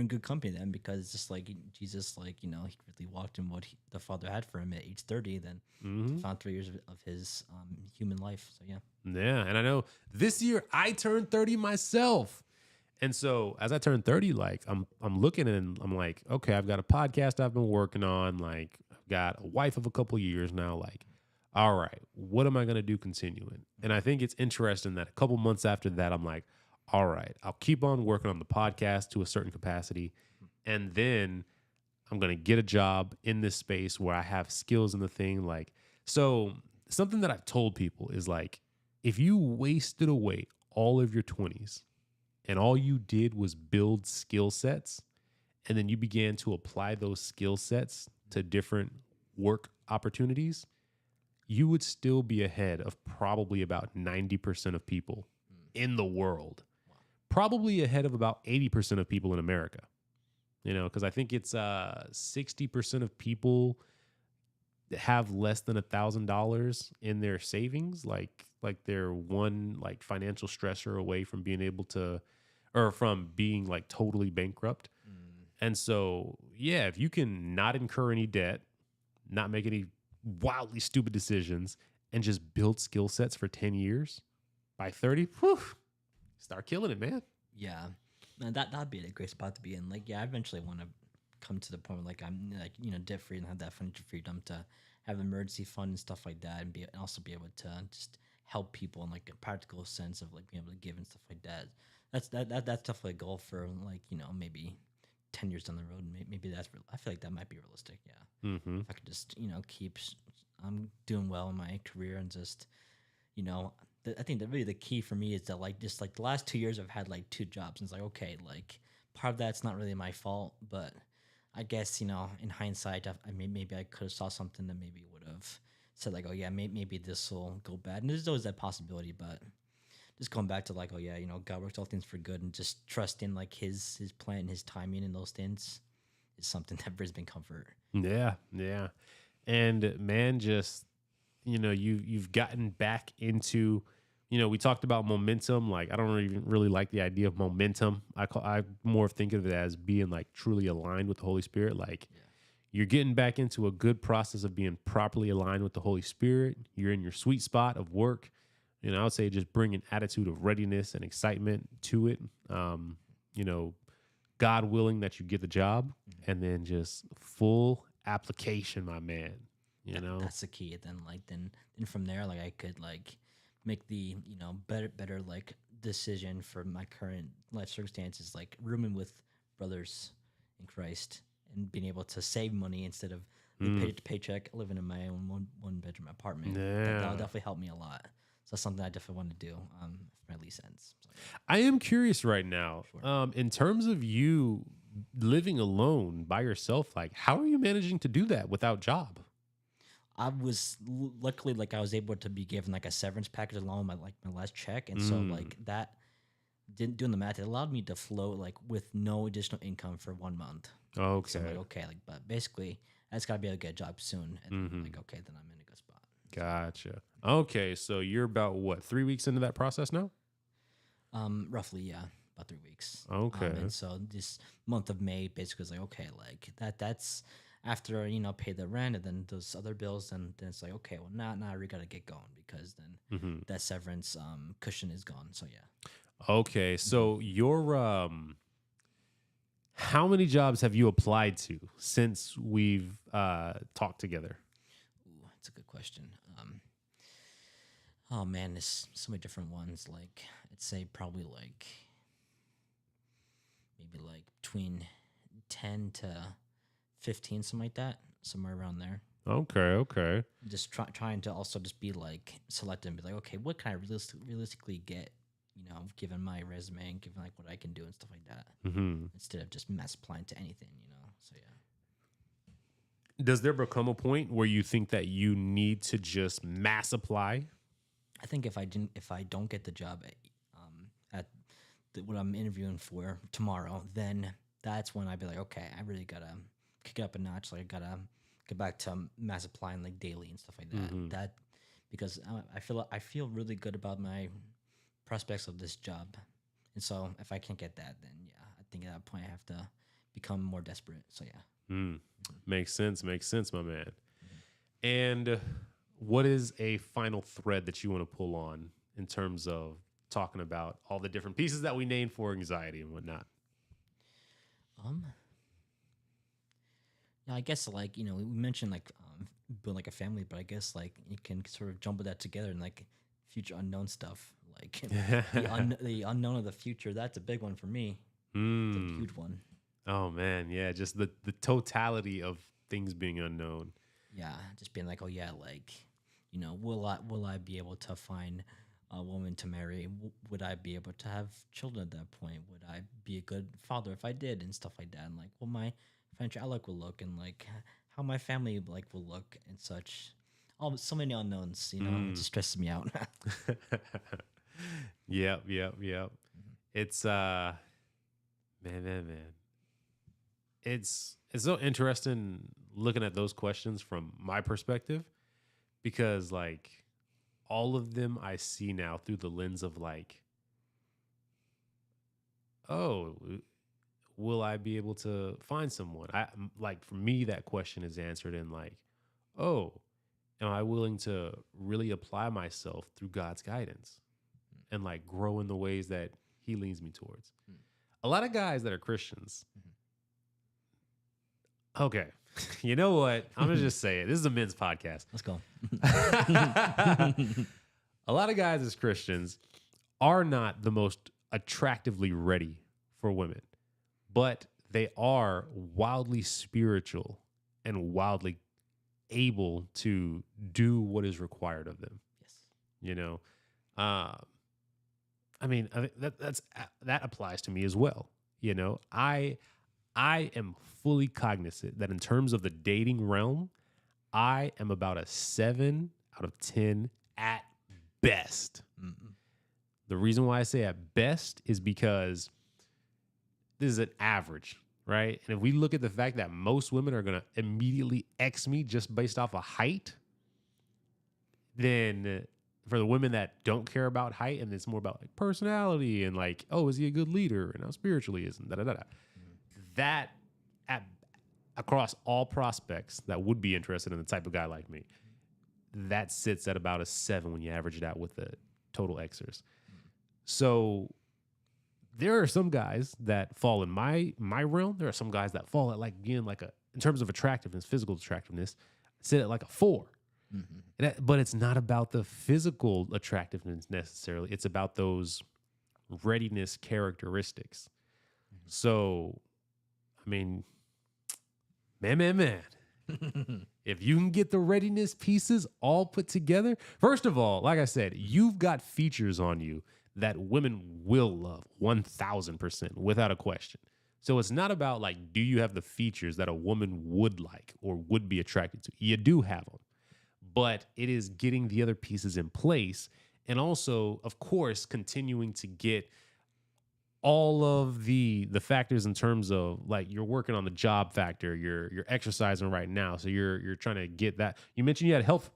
in good company then because it's just like Jesus, like, you know, he really walked in what the Father had for him at age 30, then found 3 years of his human life. So yeah. Yeah, and I know this year I turned 30 myself. And so as I turned 30, like I'm looking and I'm like, okay, I've got a podcast I've been working on, like I've got a wife of a couple years now, like all right, what am I going to do continuing? And I think it's interesting that a couple months after that, I'm like, all right, I'll keep on working on the podcast to a certain capacity. And then I'm going to get a job in this space where I have skills in the thing. Like, so something that I've told people is like, if you wasted away all of your 20s and all you did was build skill sets, and then you began to apply those skill sets to different work opportunities, you would still be ahead of probably about 90% of people in the world. Probably ahead of about 80% of people in America. You know, because I think it's 60% of people have less than $1,000 in their savings. Like they're one like financial stressor away from being able to, or from being like totally bankrupt. And so, yeah, if you can not incur any debt, not make any wildly stupid decisions, and just build skill sets for 10 years, by 30, whew, start killing it, man. Yeah, and that'd be a great spot to be in. Like, yeah, I eventually want to come to the point where like I'm like debt free and have that financial freedom to have an emergency fund and stuff like that, and also be able to just help people in like a practical sense of like being able to give and stuff like that. That's definitely a goal for like maybe 10 years down the road. Maybe I feel like that might be realistic. Yeah, Mm-hmm. if I could just keep I'm doing well in my career and just I think that really the key for me is that like just like the last 2 years I've had like 2 jobs, and it's like okay, like part of that's not really my fault, but I guess in hindsight maybe I could have saw something that maybe would have said like, oh yeah, maybe this will go bad, and there's always that possibility. But just going back to like, oh yeah, God works all things for good, and just trusting like his plan, his timing, and those things is something that brings me comfort. Yeah, yeah. And man, just you've gotten back into, we talked about momentum. Like, I don't even really like the idea of momentum. I more think of it as being like truly aligned with the Holy Spirit. Like, you're getting back into a good process of being properly aligned with the Holy Spirit. You're in your sweet spot of work. I would say just bring an attitude of readiness and excitement to it. God willing that you get the job, and then just full application, my man. That's the key. Then from there, like I could like make the better like decision for my current life circumstances, like rooming with brothers in Christ and being able to save money instead of paycheck to paycheck, living in my own one bedroom apartment. That'll definitely help me a lot. So that's something I definitely want to do if my lease ends. So, yeah. I am curious right now, Sure. in terms of you living alone by yourself, like how are you managing to do that without job? I was luckily like I was able to be given like a severance package along with my last check, and so like that didn't doing the math. It allowed me to float like with no additional income for 1 month. Okay. So I'm like okay, like but basically I just gotta be able to get a job soon, and then, like okay, then I'm in a good spot. Gotcha. Okay, so you're about what, 3 weeks into that process now? Roughly, yeah, about 3 weeks. Okay. And so this month of May basically was like okay, like that's after pay the rent and then those other bills, and then it's like okay, well now we gotta get going because then that severance cushion is gone. So yeah. Okay, so how many jobs have you applied to since we've talked together? Ooh, that's a good question. Oh man, there's so many different ones. Like I'd say probably like maybe like between 10 to 15, something like that, somewhere around there. Okay. Just trying to also just be like selective and be like, okay, what can I realistically get? Given my resume and given like what I can do and stuff like that, instead of just mass applying to anything. So yeah. Does there become a point where you think that you need to just mass apply? I think if I don't get the job at what I'm interviewing for tomorrow, then that's when I'd be like, okay, I really gotta kick it up a notch. Like I gotta get back to mass applying like daily and stuff like that. That because I feel really good about my prospects of this job, and so if I can't get that, then yeah, I think at that point I have to become more desperate. So yeah. Makes sense, my man. And what is a final thread that you want to pull on in terms of talking about all the different pieces that we named for anxiety and whatnot? Yeah, I guess like we mentioned like build like a family, but I guess like you can sort of jumble that together and like future unknown stuff, like the unknown of the future. That's a big one for me. It's a huge one. Oh man, yeah, just the totality of things being unknown. Yeah, just being like, oh yeah, like, will I be able to find a woman to marry? Would I be able to have children at that point? Would I be a good father if I did, and stuff like that? And like, what my financial outlook will look, and like how my family like will look and such. All so many unknowns, it Mm. just stresses me out. Yep, yep, yep. It's man. It's so interesting looking at those questions from my perspective because like all of them I see now through the lens of like, oh, will I be able to find someone? Like for me, that question is answered in like, oh, am I willing to really apply myself through God's guidance and like grow in the ways that He leads me towards? A lot of guys that are Christians. Okay, you know what? I'm gonna just say it. This is a men's podcast. Let's go. A lot of guys as Christians are not the most attractively ready for women, but they are wildly spiritual and wildly able to do what is required of them. Yes. You know, uh, that applies to me as well. You know, I am fully cognizant that in terms of the dating realm, I am about a 7 out of 10 at best. Mm-mm. The reason why I say at best is because this is an average, right? And if we look at the fact that most women are going to immediately X me just based off of height, then for the women that don't care about height and it's more about like personality and like, oh, is he a good leader and how spiritual he is and da-da-da-da. That at across all prospects that would be interested in the type of guy like me, that sits at about a 7 when you average it out with the total Xers. So there are some guys that fall in my realm. There are some guys that fall at like again like a in terms of attractiveness, physical attractiveness, sit at like a 4. But it's not about the physical attractiveness necessarily. It's about those readiness characteristics. So, I mean, man. If you can get the readiness pieces all put together, first of all, like I said, you've got features on you that women will love 1000% without a question. So it's not about like, do you have the features that a woman would like or would be attracted to? You do have them, but it is getting the other pieces in place. And also, of course, continuing to get all of the factors in terms of like you're working on the job factor, you're exercising right now, so you're trying to get that. You mentioned you had health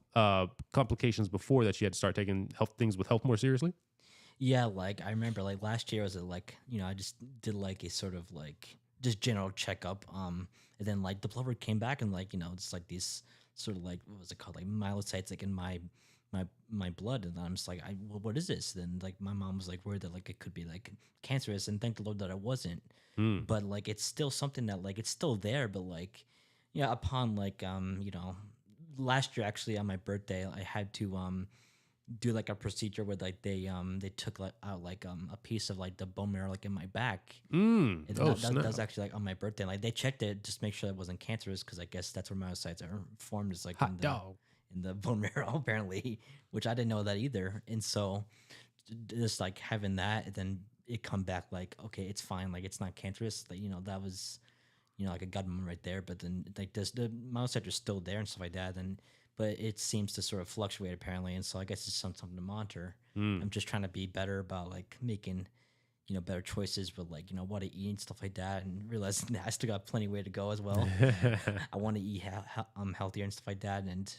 complications before that you had to start taking health things with health more seriously. Yeah, like I remember like last year was it like, I just did like a sort of like just general checkup. And then like the blood work came back and like, it's like these sort of like what was it called? Like myelocytes like in my blood. And I'm just like, well, what is this? Then like my mom was like worried that like it could be like cancerous, and thank the Lord that it wasn't. But like it's still something that like it's still there, but like upon like last year actually on my birthday I had to do like a procedure where like they took like out like a piece of like the bone marrow like in my back. And that was actually like on my birthday. Like they checked it just to make sure it wasn't cancerous, because I guess that's where myocytes are formed, is like in the bone marrow apparently, which I didn't know that either. And so just like having that, and then it come back like, okay, it's fine, like it's not cancerous. Like, that was like a God moment right there. But then like this, the myocytes are still there and stuff like that. And but it seems to sort of fluctuate apparently, and so I guess it's something to monitor. I'm just trying to be better about like making better choices with like what to eat and stuff like that, and realizing that I still got plenty of way to go as well. I want to eat healthier and stuff like that, and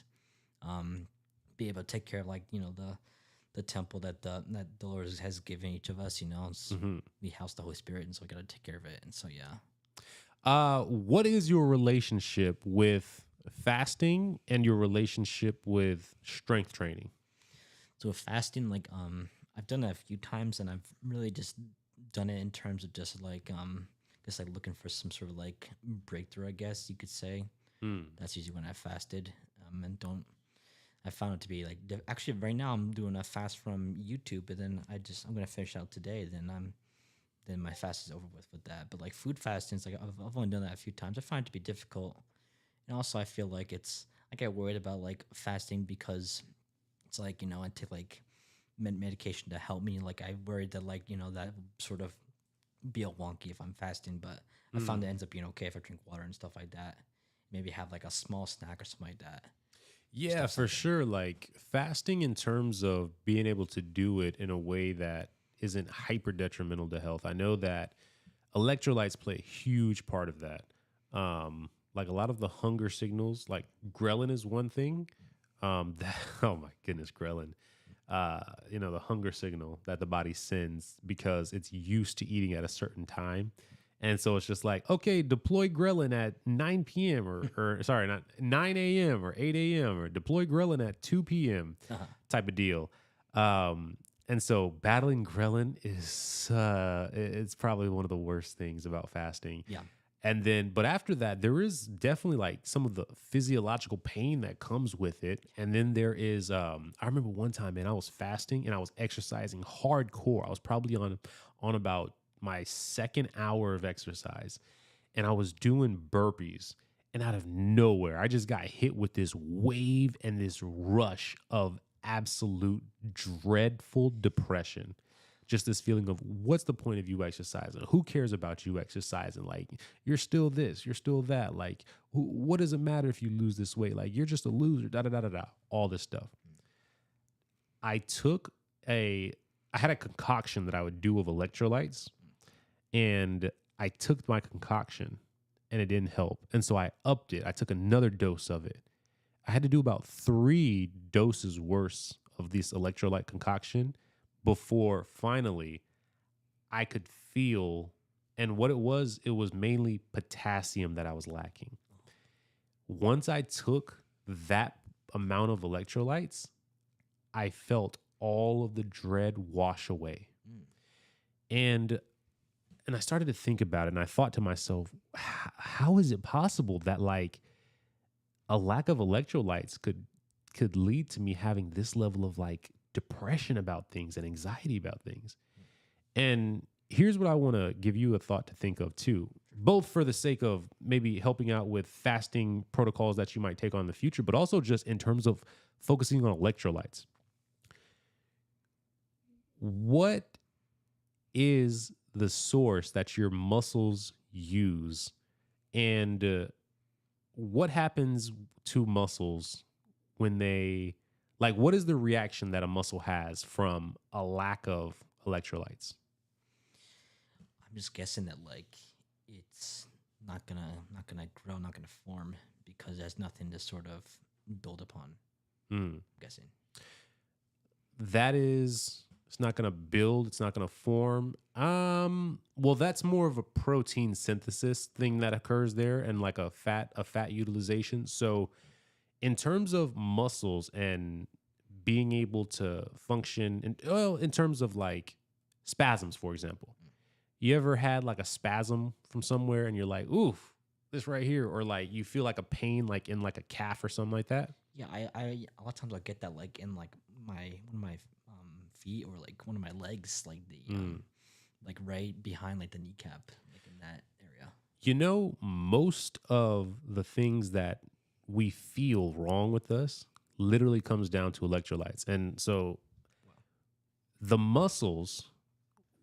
be able to take care of like the temple that the Lord has given each of us. We house the Holy Spirit, and so we got to take care of it. And so what is your relationship with fasting and your relationship with strength training? So with fasting, like I've done it a few times, and I've really just done it in terms of just like just like looking for some sort of like breakthrough, I guess you could say. That's usually when I fasted, and I found it to be like actually right now I'm doing a fast from YouTube, but then I'm gonna finish out today. Then then my fast is over with that. But like food fasting, it's like I've only done that a few times. I find it to be difficult, and also I feel like I get worried about like fasting because it's like I take like medication to help me. Like I worried that like that would sort of be a wonky if I'm fasting, but I found it ends up being okay if I drink water and stuff like that. Maybe have like a small snack or something like that. Yeah, for sure. Like fasting in terms of being able to do it in a way that isn't hyper detrimental to health. I know that electrolytes play a huge part of that. Like a lot of the hunger signals, like ghrelin is one thing. That, oh my goodness, ghrelin. The hunger signal that the body sends because it's used to eating at a certain time. And so it's just like, okay, deploy ghrelin at 9 p.m. or sorry, not 9 a.m. or 8 a.m. or deploy ghrelin at 2 p.m. Type of deal. And so battling ghrelin is it's probably one of the worst things about fasting. Yeah. And then, but after that, there is definitely like some of the physiological pain that comes with it. And then there is, I remember one time, man, I was fasting and I was exercising hardcore. I was probably on about my second hour of exercise, and I was doing burpees. And out of nowhere, I just got hit with this wave and this rush of absolute dreadful depression. Just this feeling of what's the point of you exercising? Who cares about you exercising? Like, you're still this, you're still that. Like, what does it matter if you lose this weight? Like, you're just a loser, da da da da da. All this stuff. I had a concoction that I would do of electrolytes, and I took my concoction and it didn't help. And so I upped it. I took another dose of it. I had to do about 3 doses worse of this electrolyte concoction before finally I could feel, and what it was mainly potassium that I was lacking. Once I took that amount of electrolytes, I felt all of the dread wash away. And I started to think about it, and I thought to myself, how is it possible that like a lack of electrolytes could lead to me having this level of like depression about things and anxiety about things? And here's what I want to give you a thought to think of too, both for the sake of maybe helping out with fasting protocols that you might take on in the future, but also just in terms of focusing on electrolytes. What is the source that your muscles use, and what happens to muscles when they, like, what is the reaction that a muscle has from a lack of electrolytes? I'm just guessing that like it's not gonna grow, not gonna form because there's nothing to sort of build upon. I'm guessing. That is, it's not going to build, it's not going to form. Well, that's more of a protein synthesis thing that occurs there, and like a fat utilization. So in terms of muscles and being able to function in terms of like spasms, for example, you ever had like a spasm from somewhere and you're like, oof, this right here, or like you feel like a pain like in like a calf or something like that? Yeah, I a lot of times I get that like in like one of my feet or like one of my legs, like the like right behind like the kneecap, like in that area. Most of the things that we feel wrong with us literally comes down to electrolytes. And so the muscles,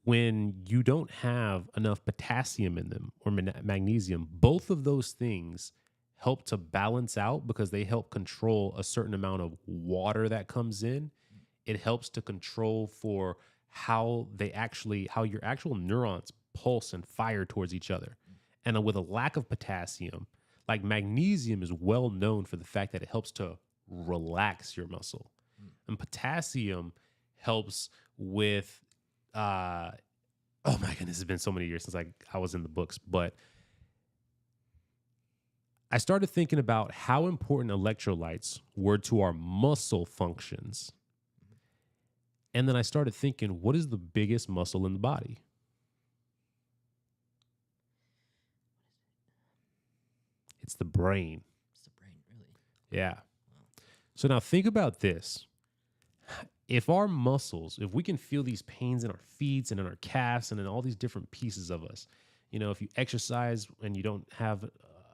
when you don't have enough potassium in them or magnesium, both of those things help to balance out because they help control a certain amount of water that comes in. It helps to control for how your actual neurons pulse and fire towards each other. And with a lack of potassium, like magnesium is well known for the fact that it helps to relax your muscle. And potassium helps with, oh my goodness, it's been so many years since I was in the books, but I started thinking about how important electrolytes were to our muscle functions. And then I started thinking, what is the biggest muscle in the body? It's the brain. It's the brain, really. Yeah. So now think about this. if our muscles, if we can feel these pains in our feet and in our calves and in all these different pieces of us, if you exercise and you don't have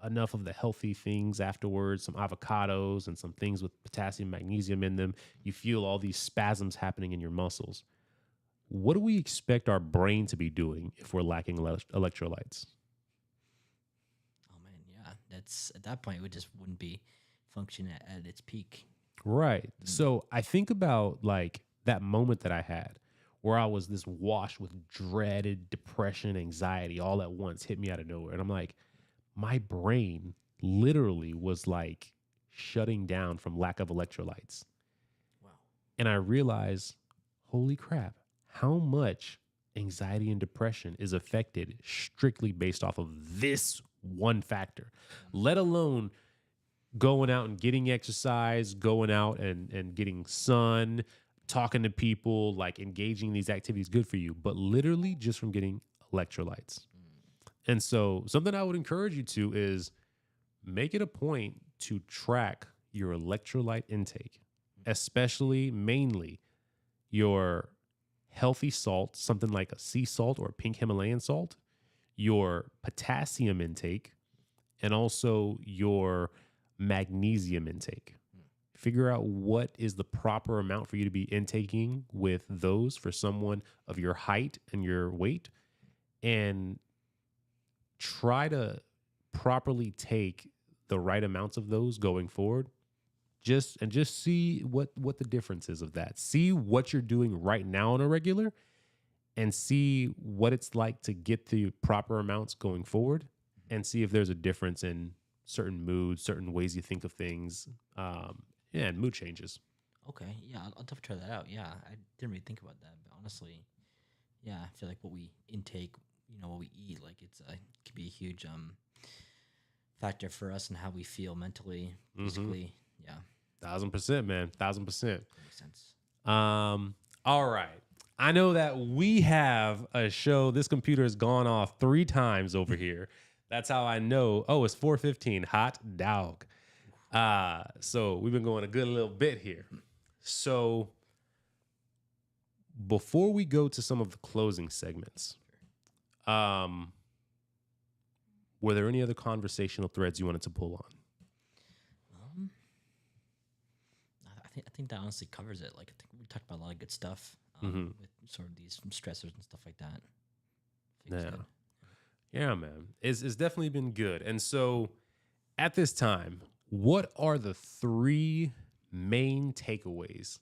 enough of the healthy things afterwards, some avocados and some things with potassium, magnesium in them, you feel all these spasms happening in your muscles. What do we expect our brain to be doing if we're lacking electrolytes? Oh man, yeah. That's at that point it just wouldn't be functioning at its peak. Right. So I think about like that moment that I had where I was this washed with dreaded depression, anxiety all at once hit me out of nowhere. And I'm like, my brain literally was like shutting down from lack of electrolytes. Wow. And I realized, holy crap, how much anxiety and depression is affected strictly based off of this one factor, let alone going out and getting exercise, going out and getting sun, talking to people, like engaging in these activities good for you, but literally just from getting electrolytes. And so something I would encourage you to is make it a point to track your electrolyte intake, especially mainly your healthy salt, something like a sea salt or pink Himalayan salt, your potassium intake, and also your magnesium intake. Figure out what is the proper amount for you to be intaking with those for someone of your height and your weight, and try to properly take the right amounts of those going forward. Just see what the difference is of that. See what you're doing right now on a regular and see what it's like to get the proper amounts going forward, and see if there's a difference in certain moods, certain ways you think of things, and mood changes. Okay, yeah, I'll definitely try that out. Yeah, I didn't really think about that, but honestly, yeah, I feel like what we intake, what we eat, like it could be a huge factor for us and how we feel mentally, physically. Yeah, 1000%, man. 1000%. makes sense. All right. I know that we have a show. This computer has gone off 3 times over here. That's how I know. Oh, it's 4:15. Hot dog. So we've been going a good little bit here. So before we go to some of the closing segments, were there any other conversational threads you wanted to pull on? I think that honestly covers it. Like I think we talked about a lot of good stuff with sort of these stressors and stuff like that. Yeah, man. It's definitely been good. And so at this time, what are the 3 main takeaways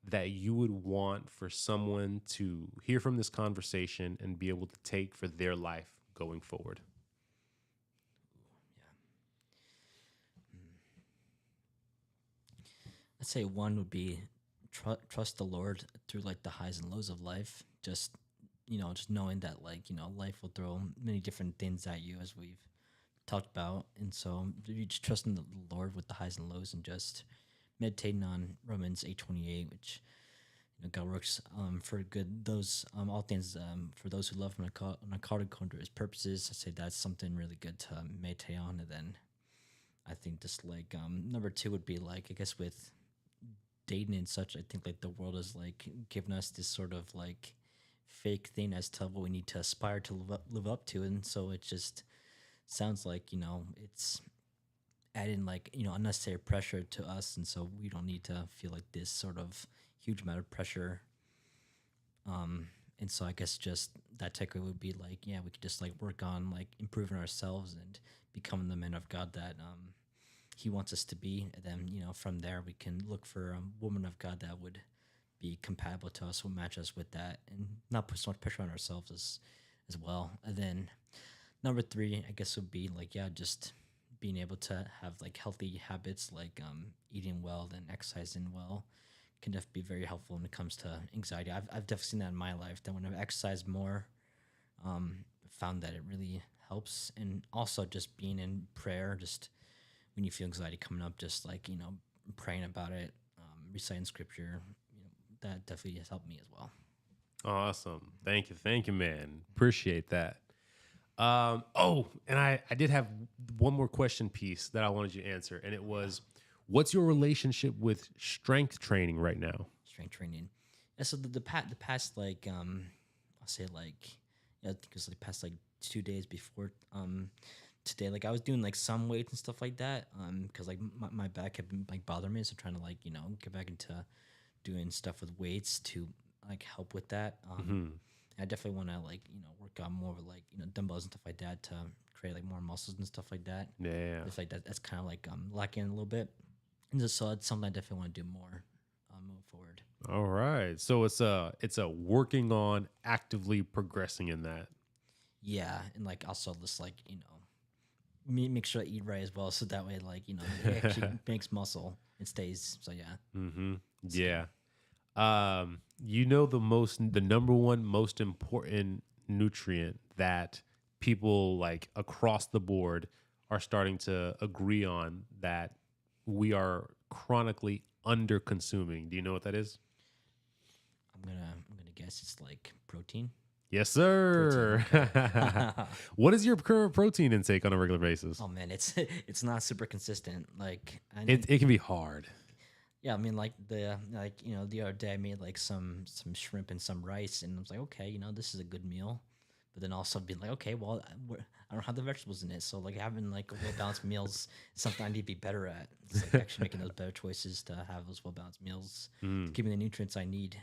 that you would want for someone to hear from this conversation and be able to take for their life going forward? I'd say one would be trust the Lord through like the highs and lows of life. Just just knowing that life will throw many different things at you as we've talked about, and so you just trusting the Lord with the highs and lows, and just meditating on Romans 8:28, which God works for good those all things for those who love Him and are called according to His purposes. I say that's something really good to meditate on, and then I think just like number 2 would be like I guess with dating and such. I think like the world is like giving us this sort of like fake thing as to what we need to aspire to live up to, and so it just sounds like it's adding like unnecessary pressure to us, and so we don't need to feel like this sort of huge amount of pressure. And so I guess just that takeaway would be like, yeah, we could just like work on like improving ourselves and becoming the men of God that He wants us to be, and then from there we can look for a woman of God that would be compatible to us, will match us with that, and not put so much pressure on ourselves as well. And then number 3, I guess, would be like, yeah, just being able to have like healthy habits, like eating well and exercising well, can definitely be very helpful when it comes to anxiety. I've definitely seen that in my life, that when I've exercised more, found that it really helps. And also just being in prayer, just when you feel anxiety coming up, just like praying about it, reciting scripture, that definitely has helped me as well. Awesome. Thank you, man. Appreciate that. And I did have one more question piece that I wanted you to answer, and it was, what's your relationship with strength training right now? strength training. And so the past like I'll say like I think it was like past like 2 days before today, like I was doing like some weights and stuff like that because like my back had been like bothering me, so trying to like get back into doing stuff with weights to like help with that. I definitely want to like work on more of like dumbbells and stuff like that to create like more muscles and stuff like that. Yeah. It's like that's kind of like lacking a little bit, and just so it's something I definitely want to do more moving forward. All right. So it's a working on actively progressing in that. Yeah, and like also just like make sure I eat right as well, so that way like it actually makes muscle and stays. So yeah. Mm-hmm. Yeah. The number one most important nutrient that people like across the board are starting to agree on that we are chronically under consuming. Do you know what that is? I'm gonna guess it's like protein. Yes, sir. What is your current protein intake on a regular basis? Oh man, it's not super consistent. Like It can be hard. yeah, I mean like the other day I made like some shrimp and some rice, and I was like, okay, this is a good meal. But then also being like, okay, well, I don't have the vegetables in it, so like having like well balanced meals is something I need to be better at. It's like actually making those better choices to have those well balanced meals, to give me the nutrients I need.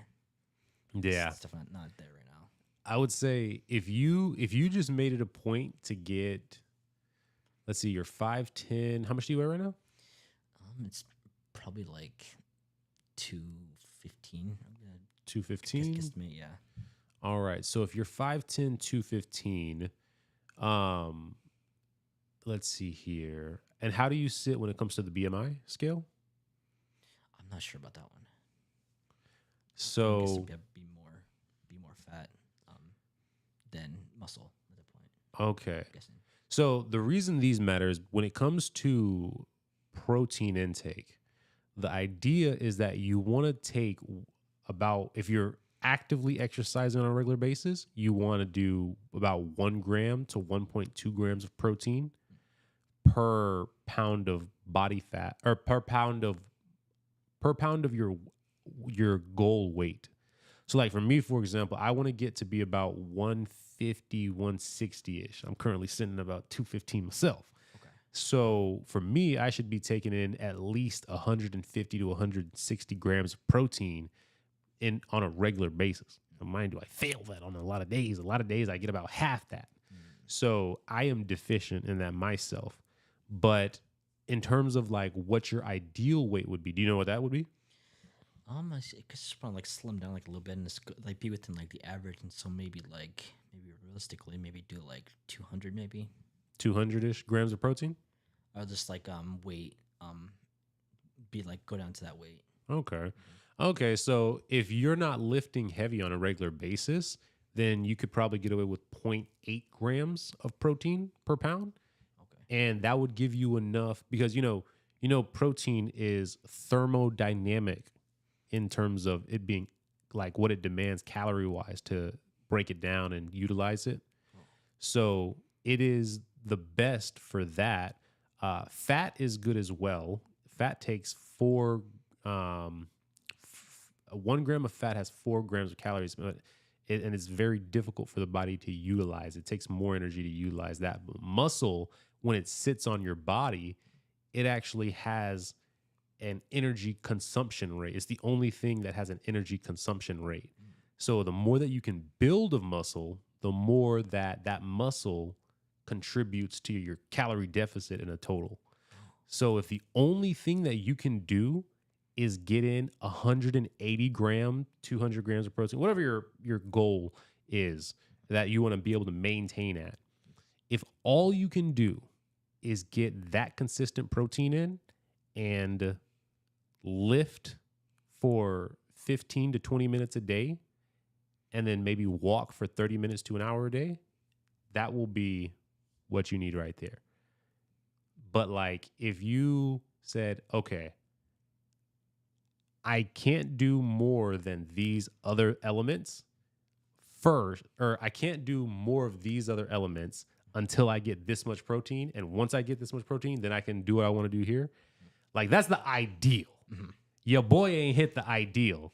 Yeah, It's definitely not there right now. I would say if you just made it a point to get, let's see, you're 5'10". How much do you weigh right now? It's probably like 215. 215. Guesstimate, yeah. All right. So if you're 5'10", 215, let's see here. And how do you sit when it comes to the BMI scale? I'm not sure about that one. So I guess it'd be more fat than muscle at that point. okay. I'm guessing. So the reason these matter is when it comes to protein intake, the idea is that you want to take about, if you're actively exercising on a regular basis, you want to do about 1 gram to 1.2 grams of protein per pound of body fat, or per pound of your goal weight. So like for me, for example, I want to get to be about 150, 160-ish. I'm currently sitting at about 215 myself. Okay. So for me, I should be taking in at least 150 to 160 grams of protein on a regular basis. Now, mind you, I fail that on a lot of days. A lot of days I get about half that. So I am deficient in that myself. But in terms of like what your ideal weight would be, do you know what that would be? I just want to like slim down like a little bit and just like be within like the average, and so maybe realistically maybe do like 200 maybe 200-ish grams of protein. or just like weight be like go down to that weight. Okay. Okay. So if you're not lifting heavy on a regular basis, then you could probably get away with 0.8 grams of protein per pound. Okay. And that would give you enough because, protein is thermodynamic in terms of it being like what it demands calorie wise to break it down and utilize it. So it is the best for that. Fat is good as well. Fat takes 1 gram of fat has 4 grams of calories, and it's very difficult for the body to utilize. It takes more energy to utilize that. But muscle, when it sits on your body, it actually has an energy consumption rate. It's the only thing that has an energy consumption rate. So the more that you can build of muscle, the more that muscle contributes to your calorie deficit in a total. So if the only thing that you can do is get in 180 gram, 200 grams of protein, whatever your goal is that you want to be able to maintain at, if all you can do is get that consistent protein in and lift for 15 to 20 minutes a day, and then maybe walk for 30 minutes to an hour a day, that will be what you need right there. But like if you said, okay, I can't do more than these other elements first, or I can't do more of these other elements until I get this much protein. And once I get this much protein, then I can do what I want to do here. Like that's the ideal. your boy ain't hit the ideal.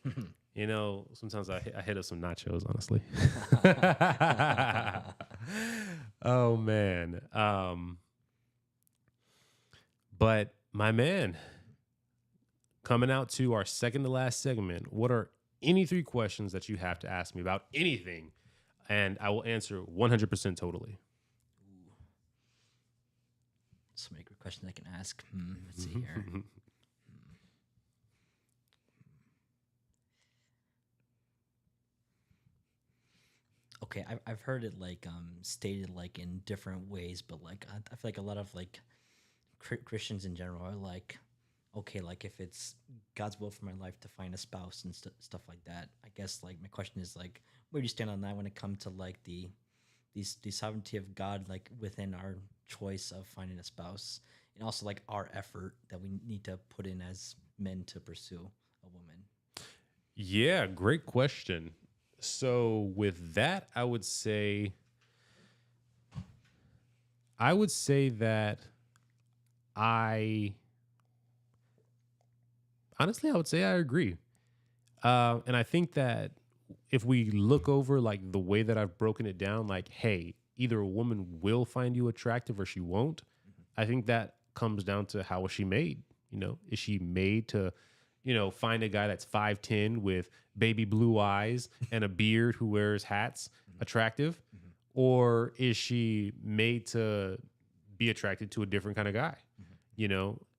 Sometimes I hit up some nachos, honestly. Oh man. But my man, coming out to our second to last segment, what are any 3 questions that you have to ask me about anything? And I will answer 100% totally. So many good questions I can ask. Let's see here. Okay, I've heard it like stated like in different ways, but like I feel like a lot of like Christians in general are like, okay, like if it's God's will for my life to find a spouse and stuff like that. I guess like my question is like, where do you stand on that when it comes to like the sovereignty of God, like within our choice of finding a spouse, and also like our effort that we need to put in as men to pursue a woman. Yeah, great question. So with that, I would say that I honestly, I would say I agree. And I think that if we look over like the way that I've broken it down, like, hey, either a woman will find you attractive or she won't. I think that comes down to how is she made? Is she made to, find a guy that's 5'10" with baby blue eyes and a beard who wears hats attractive? Or is she made to be attracted to a different kind of guy?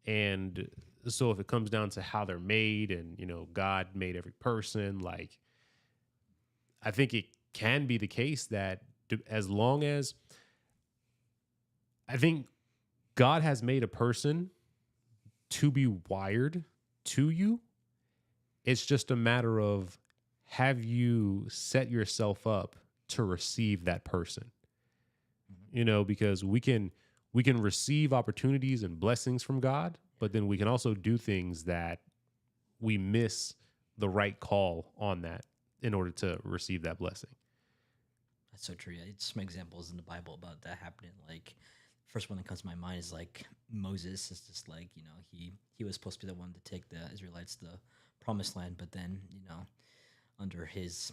And so if it comes down to how they're made and, God made every person, like, I think it can be the case that as long as I think God has made a person to be wired to you, it's just a matter of have you set yourself up to receive that person? Because we can receive opportunities and blessings from God, but then we can also do things that we miss the right call on that in order to receive that blessing. That's so true. Yeah, some examples in the Bible about that happening. Like, first one that comes to my mind is like Moses is just like, he was supposed to be the one to take the Israelites to the promised land, but then, under his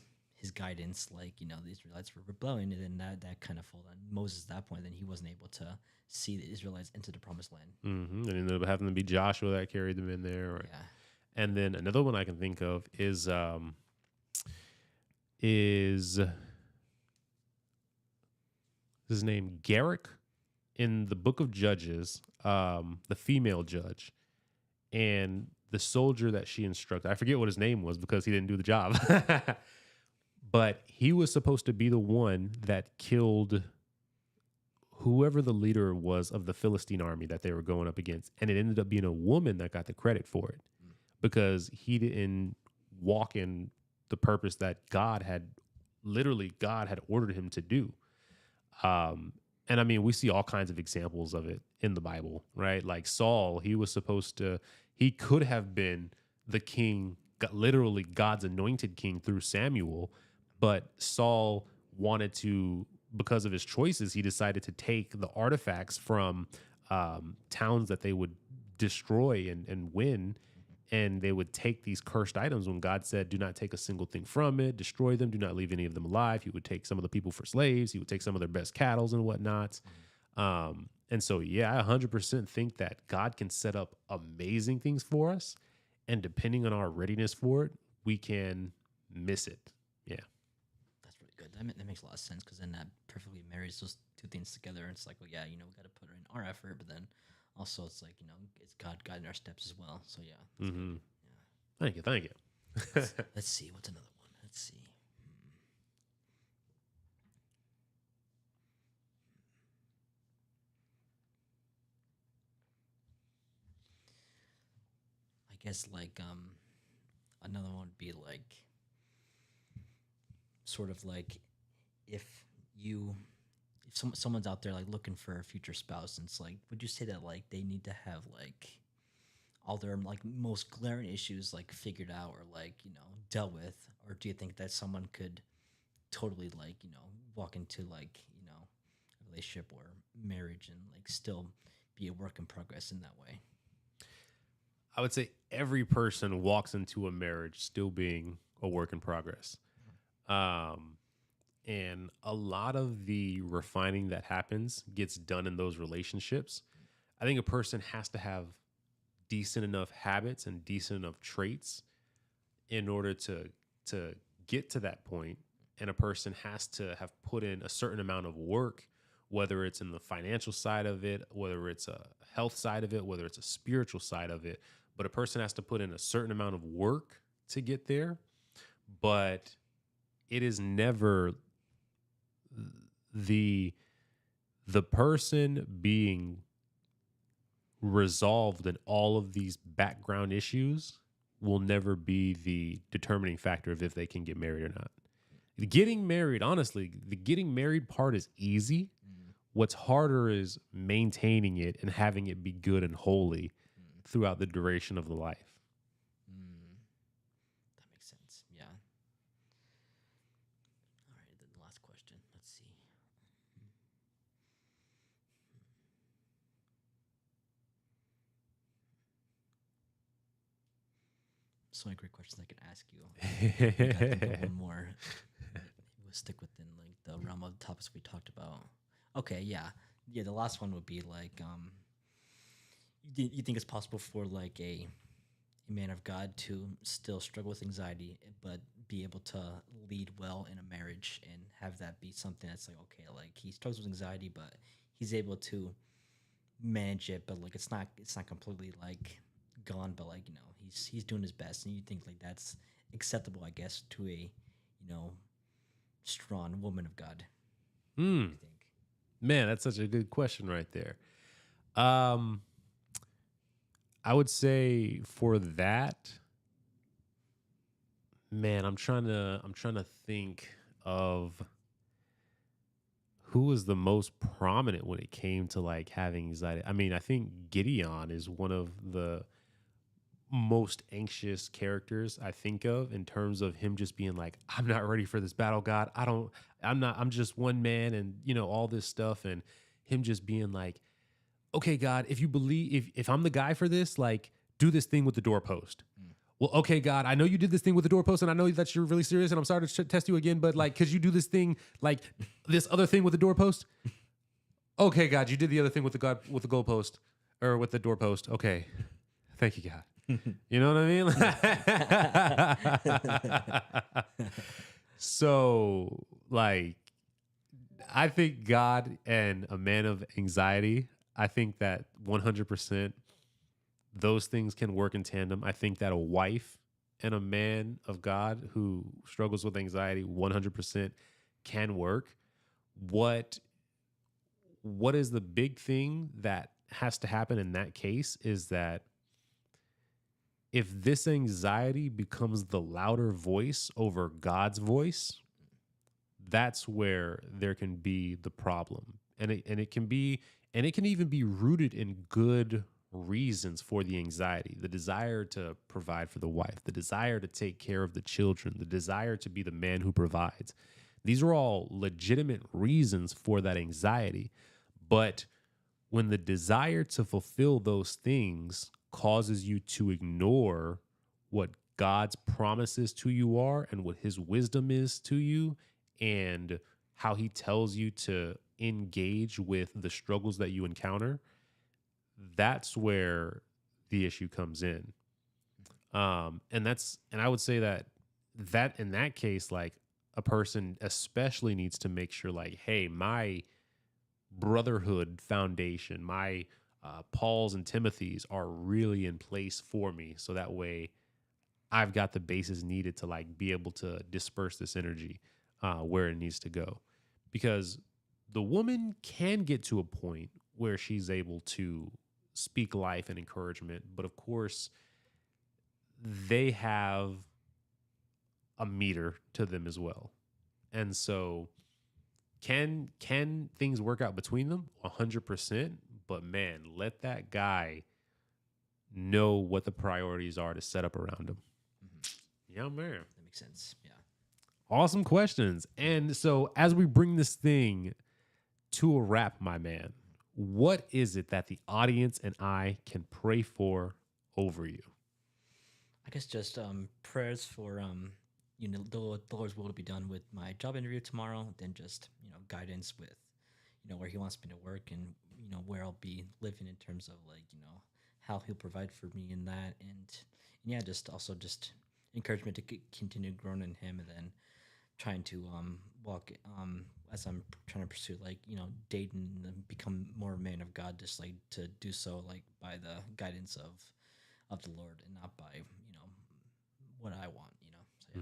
guidance, like, the Israelites were rebelling, and then that kind of folded on Moses at that point. Then he wasn't able to see the Israelites into the promised land. And it ended up having to be Joshua that carried them in there. Yeah. And then another one I can think of is his name Garrick in the book of Judges, the female judge, and the soldier that she instructed. I forget what his name was because he didn't do the job. But he was supposed to be the one that killed whoever the leader was of the Philistine army that they were going up against. And it ended up being a woman that got the credit for it because he didn't walk in the purpose that God had ordered him to do. And I mean, we see all kinds of examples of it in the Bible, right? Like Saul, he could have been the king, literally God's anointed king through Samuel, but Saul wanted to, because of his choices, he decided to take the artifacts from towns that they would destroy and win, and they would take these cursed items when God said, do not take a single thing from it, destroy them, do not leave any of them alive. He would take some of the people for slaves. He would take some of their best cattle and whatnot. And so, yeah, I 100% think that God can set up amazing things for us. And depending on our readiness for it, we can miss it. Yeah. That's really good. That makes a lot of sense because then that perfectly marries those two things together. And it's like, well, yeah, we got to put in our effort, but then also it's like, it's God guiding our steps as well. So, yeah. Mm-hmm. Yeah. Thank you. Let's see. What's another one? Let's see. I guess like another one would be like sort of like if someone's out there like looking for a future spouse, and it's like, would you say that like they need to have like all their like most glaring issues like figured out or like dealt with, or do you think that someone could totally like walk into like a relationship or marriage and like still be a work in progress in that way? I would say every person walks into a marriage still being a work in progress. Um, and a lot of the refining that happens gets done in those relationships. I think a person has to have decent enough habits and decent enough traits in order to get to that point. And a person has to have put in a certain amount of work, whether it's in the financial side of it, whether it's a health side of it, whether it's a spiritual side of it. But a person has to put in a certain amount of work to get there. But it is never the person being resolved in all of these background issues will never be the determining factor of if they can get married or not. Getting married, honestly, the getting married part is easy. What's harder is maintaining it and having it be good and holy throughout the duration of the life. That makes sense. Yeah. All right, then the last question. Let's see. So many great questions I could ask you. I think of one more. We'll stick within like the realm of the topics we talked about. Okay, yeah. The last one would be like, you think it's possible for like a man of God to still struggle with anxiety, but be able to lead well in a marriage and have that be something that's like, okay, like he struggles with anxiety, but he's able to manage it, but like it's not completely like gone, but like, you know, he's doing his best, and you think like that's acceptable, I guess, to a, you know, strong woman of God. What do you think? Man, that's such a good question right there. I would say for that, man, I'm trying to think of who was the most prominent when it came to like having anxiety. I mean, I think Gideon is one of the most anxious characters I think of in terms of him just being like, I'm not ready for this battle, God. I'm just one man, and you know, all this stuff, and him just being like, okay, God, if you believe, if I'm the guy for this, like, do this thing with the doorpost. Well, okay, God, I know you did this thing with the doorpost, and I know that you're really serious, and I'm sorry to test you again, but like, could you do this thing, like this other thing with the doorpost? Okay, God, you did the other thing with the goalpost or with the doorpost. Okay, thank you, God. You know what I mean? So, like, I think God and a man of anxiety, I think that 100% those things can work in tandem. I think that a wife and a man of God who struggles with anxiety 100% can work. What is the big thing that has to happen in that case is that if this anxiety becomes the louder voice over God's voice, that's where there can be the problem. And it can even be rooted in good reasons for the anxiety, the desire to provide for the wife, the desire to take care of the children, the desire to be the man who provides. These are all legitimate reasons for that anxiety. But when the desire to fulfill those things causes you to ignore what God's promises to you are and what his wisdom is to you and how he tells you to engage with the struggles that you encounter, that's where the issue comes in. And I would say that in that case, like a person especially needs to make sure like, hey, my brotherhood foundation, my Paul's and Timothy's are really in place for me. So that way I've got the bases needed to like be able to disperse this energy where it needs to go. Because the woman can get to a point where she's able to speak life and encouragement, but of course they have a meter to them as well. And so can things work out between them? 100%. But man, let that guy know what the priorities are to set up around him. Mm-hmm. Yeah, man. That makes sense. Yeah. Awesome questions. And so as we bring this thing to a wrap, my man, what is it that the audience and I can pray for over you. I guess just prayers for the Lord's will to be done with my job interview tomorrow. Then just guidance with where He wants me to work and where I'll be living in terms of like how He'll provide for me in that, and yeah, just also just encouragement to continue growing in Him, and then trying to walk as I'm trying to pursue like dating and become more a man of God, just like to do so like by the guidance of the Lord and not by what I want. So,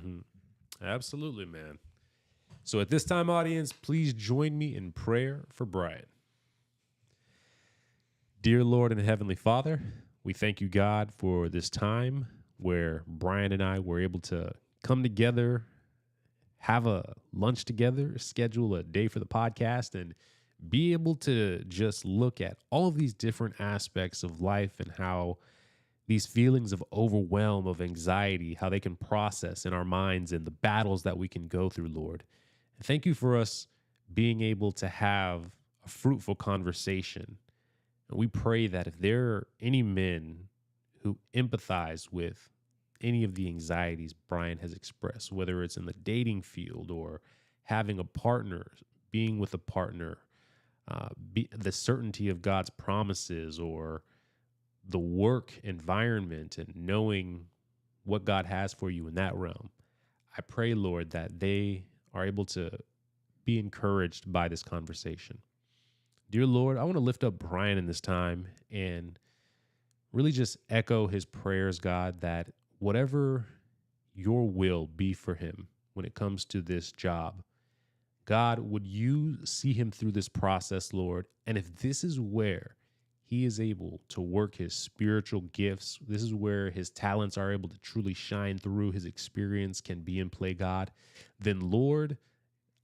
yeah. Absolutely, man. So at this time, audience, please join me in prayer for Bryan. Dear Lord and Heavenly Father, we thank you, God, for this time where Bryan and I were able to come together, have a lunch together, schedule a day for the podcast, and be able to just look at all of these different aspects of life and how these feelings of overwhelm, of anxiety, how they can process in our minds and the battles that we can go through, Lord. And thank you for us being able to have a fruitful conversation. And we pray that if there are any men who empathize with any of the anxieties Bryan has expressed, whether it's in the dating field or having a partner, being with a partner, the certainty of God's promises, or the work environment and knowing what God has for you in that realm, I pray, Lord, that they are able to be encouraged by this conversation. Dear Lord, I want to lift up Bryan in this time and really just echo his prayers, God, that whatever your will be for him when it comes to this job, God, would you see him through this process, Lord? And if this is where he is able to work his spiritual gifts, this is where his talents are able to truly shine through, his experience can be in play, God, then Lord,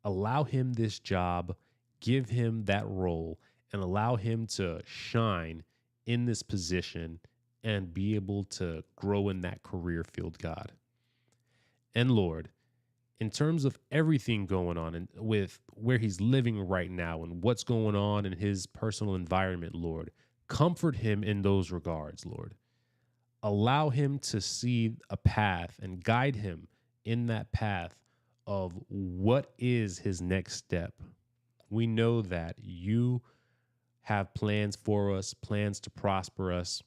allow him this job, give him that role, and allow him to shine in this position and be able to grow in that career field, God. And Lord, in terms of everything going on and with where he's living right now and what's going on in his personal environment, Lord, comfort him in those regards, Lord. Allow him to see a path and guide him in that path of what is his next step. We know that you have plans for us, plans to prosper us,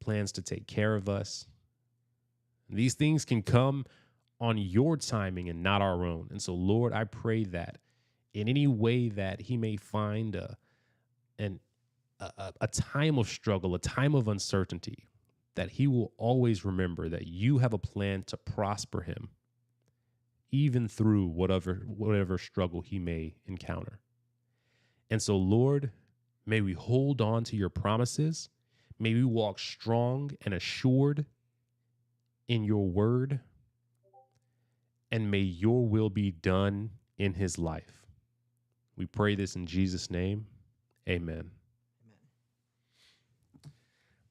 plans to take care of us. These things can come on your timing and not our own. And so, Lord, I pray that in any way that he may find a time of struggle, a time of uncertainty, that he will always remember that you have a plan to prosper him, even through whatever struggle he may encounter. And so, Lord, may we hold on to your promises. May we walk strong and assured in your word. And may your will be done in his life. We pray this in Jesus' name. Amen.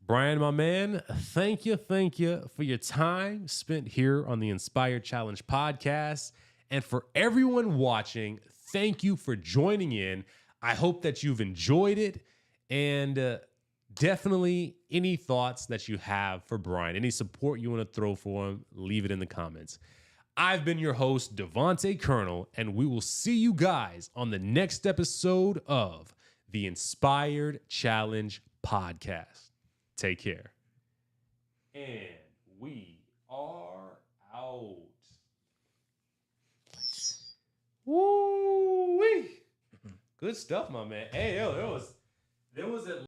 Bryan, my man, thank you for your time spent here on the Inspired Challenge podcast. And for everyone watching, thank you for joining in. I hope that you've enjoyed it. And definitely any thoughts that you have for Bryan, any support you want to throw for him, leave it in the comments. I've been your host, Devontae Colonel, and we will see you guys on the next episode of the Inspired Challenge podcast. Take care. And we are out. Nice. Woo-wee. Good stuff, my man. Hey, yo, there was at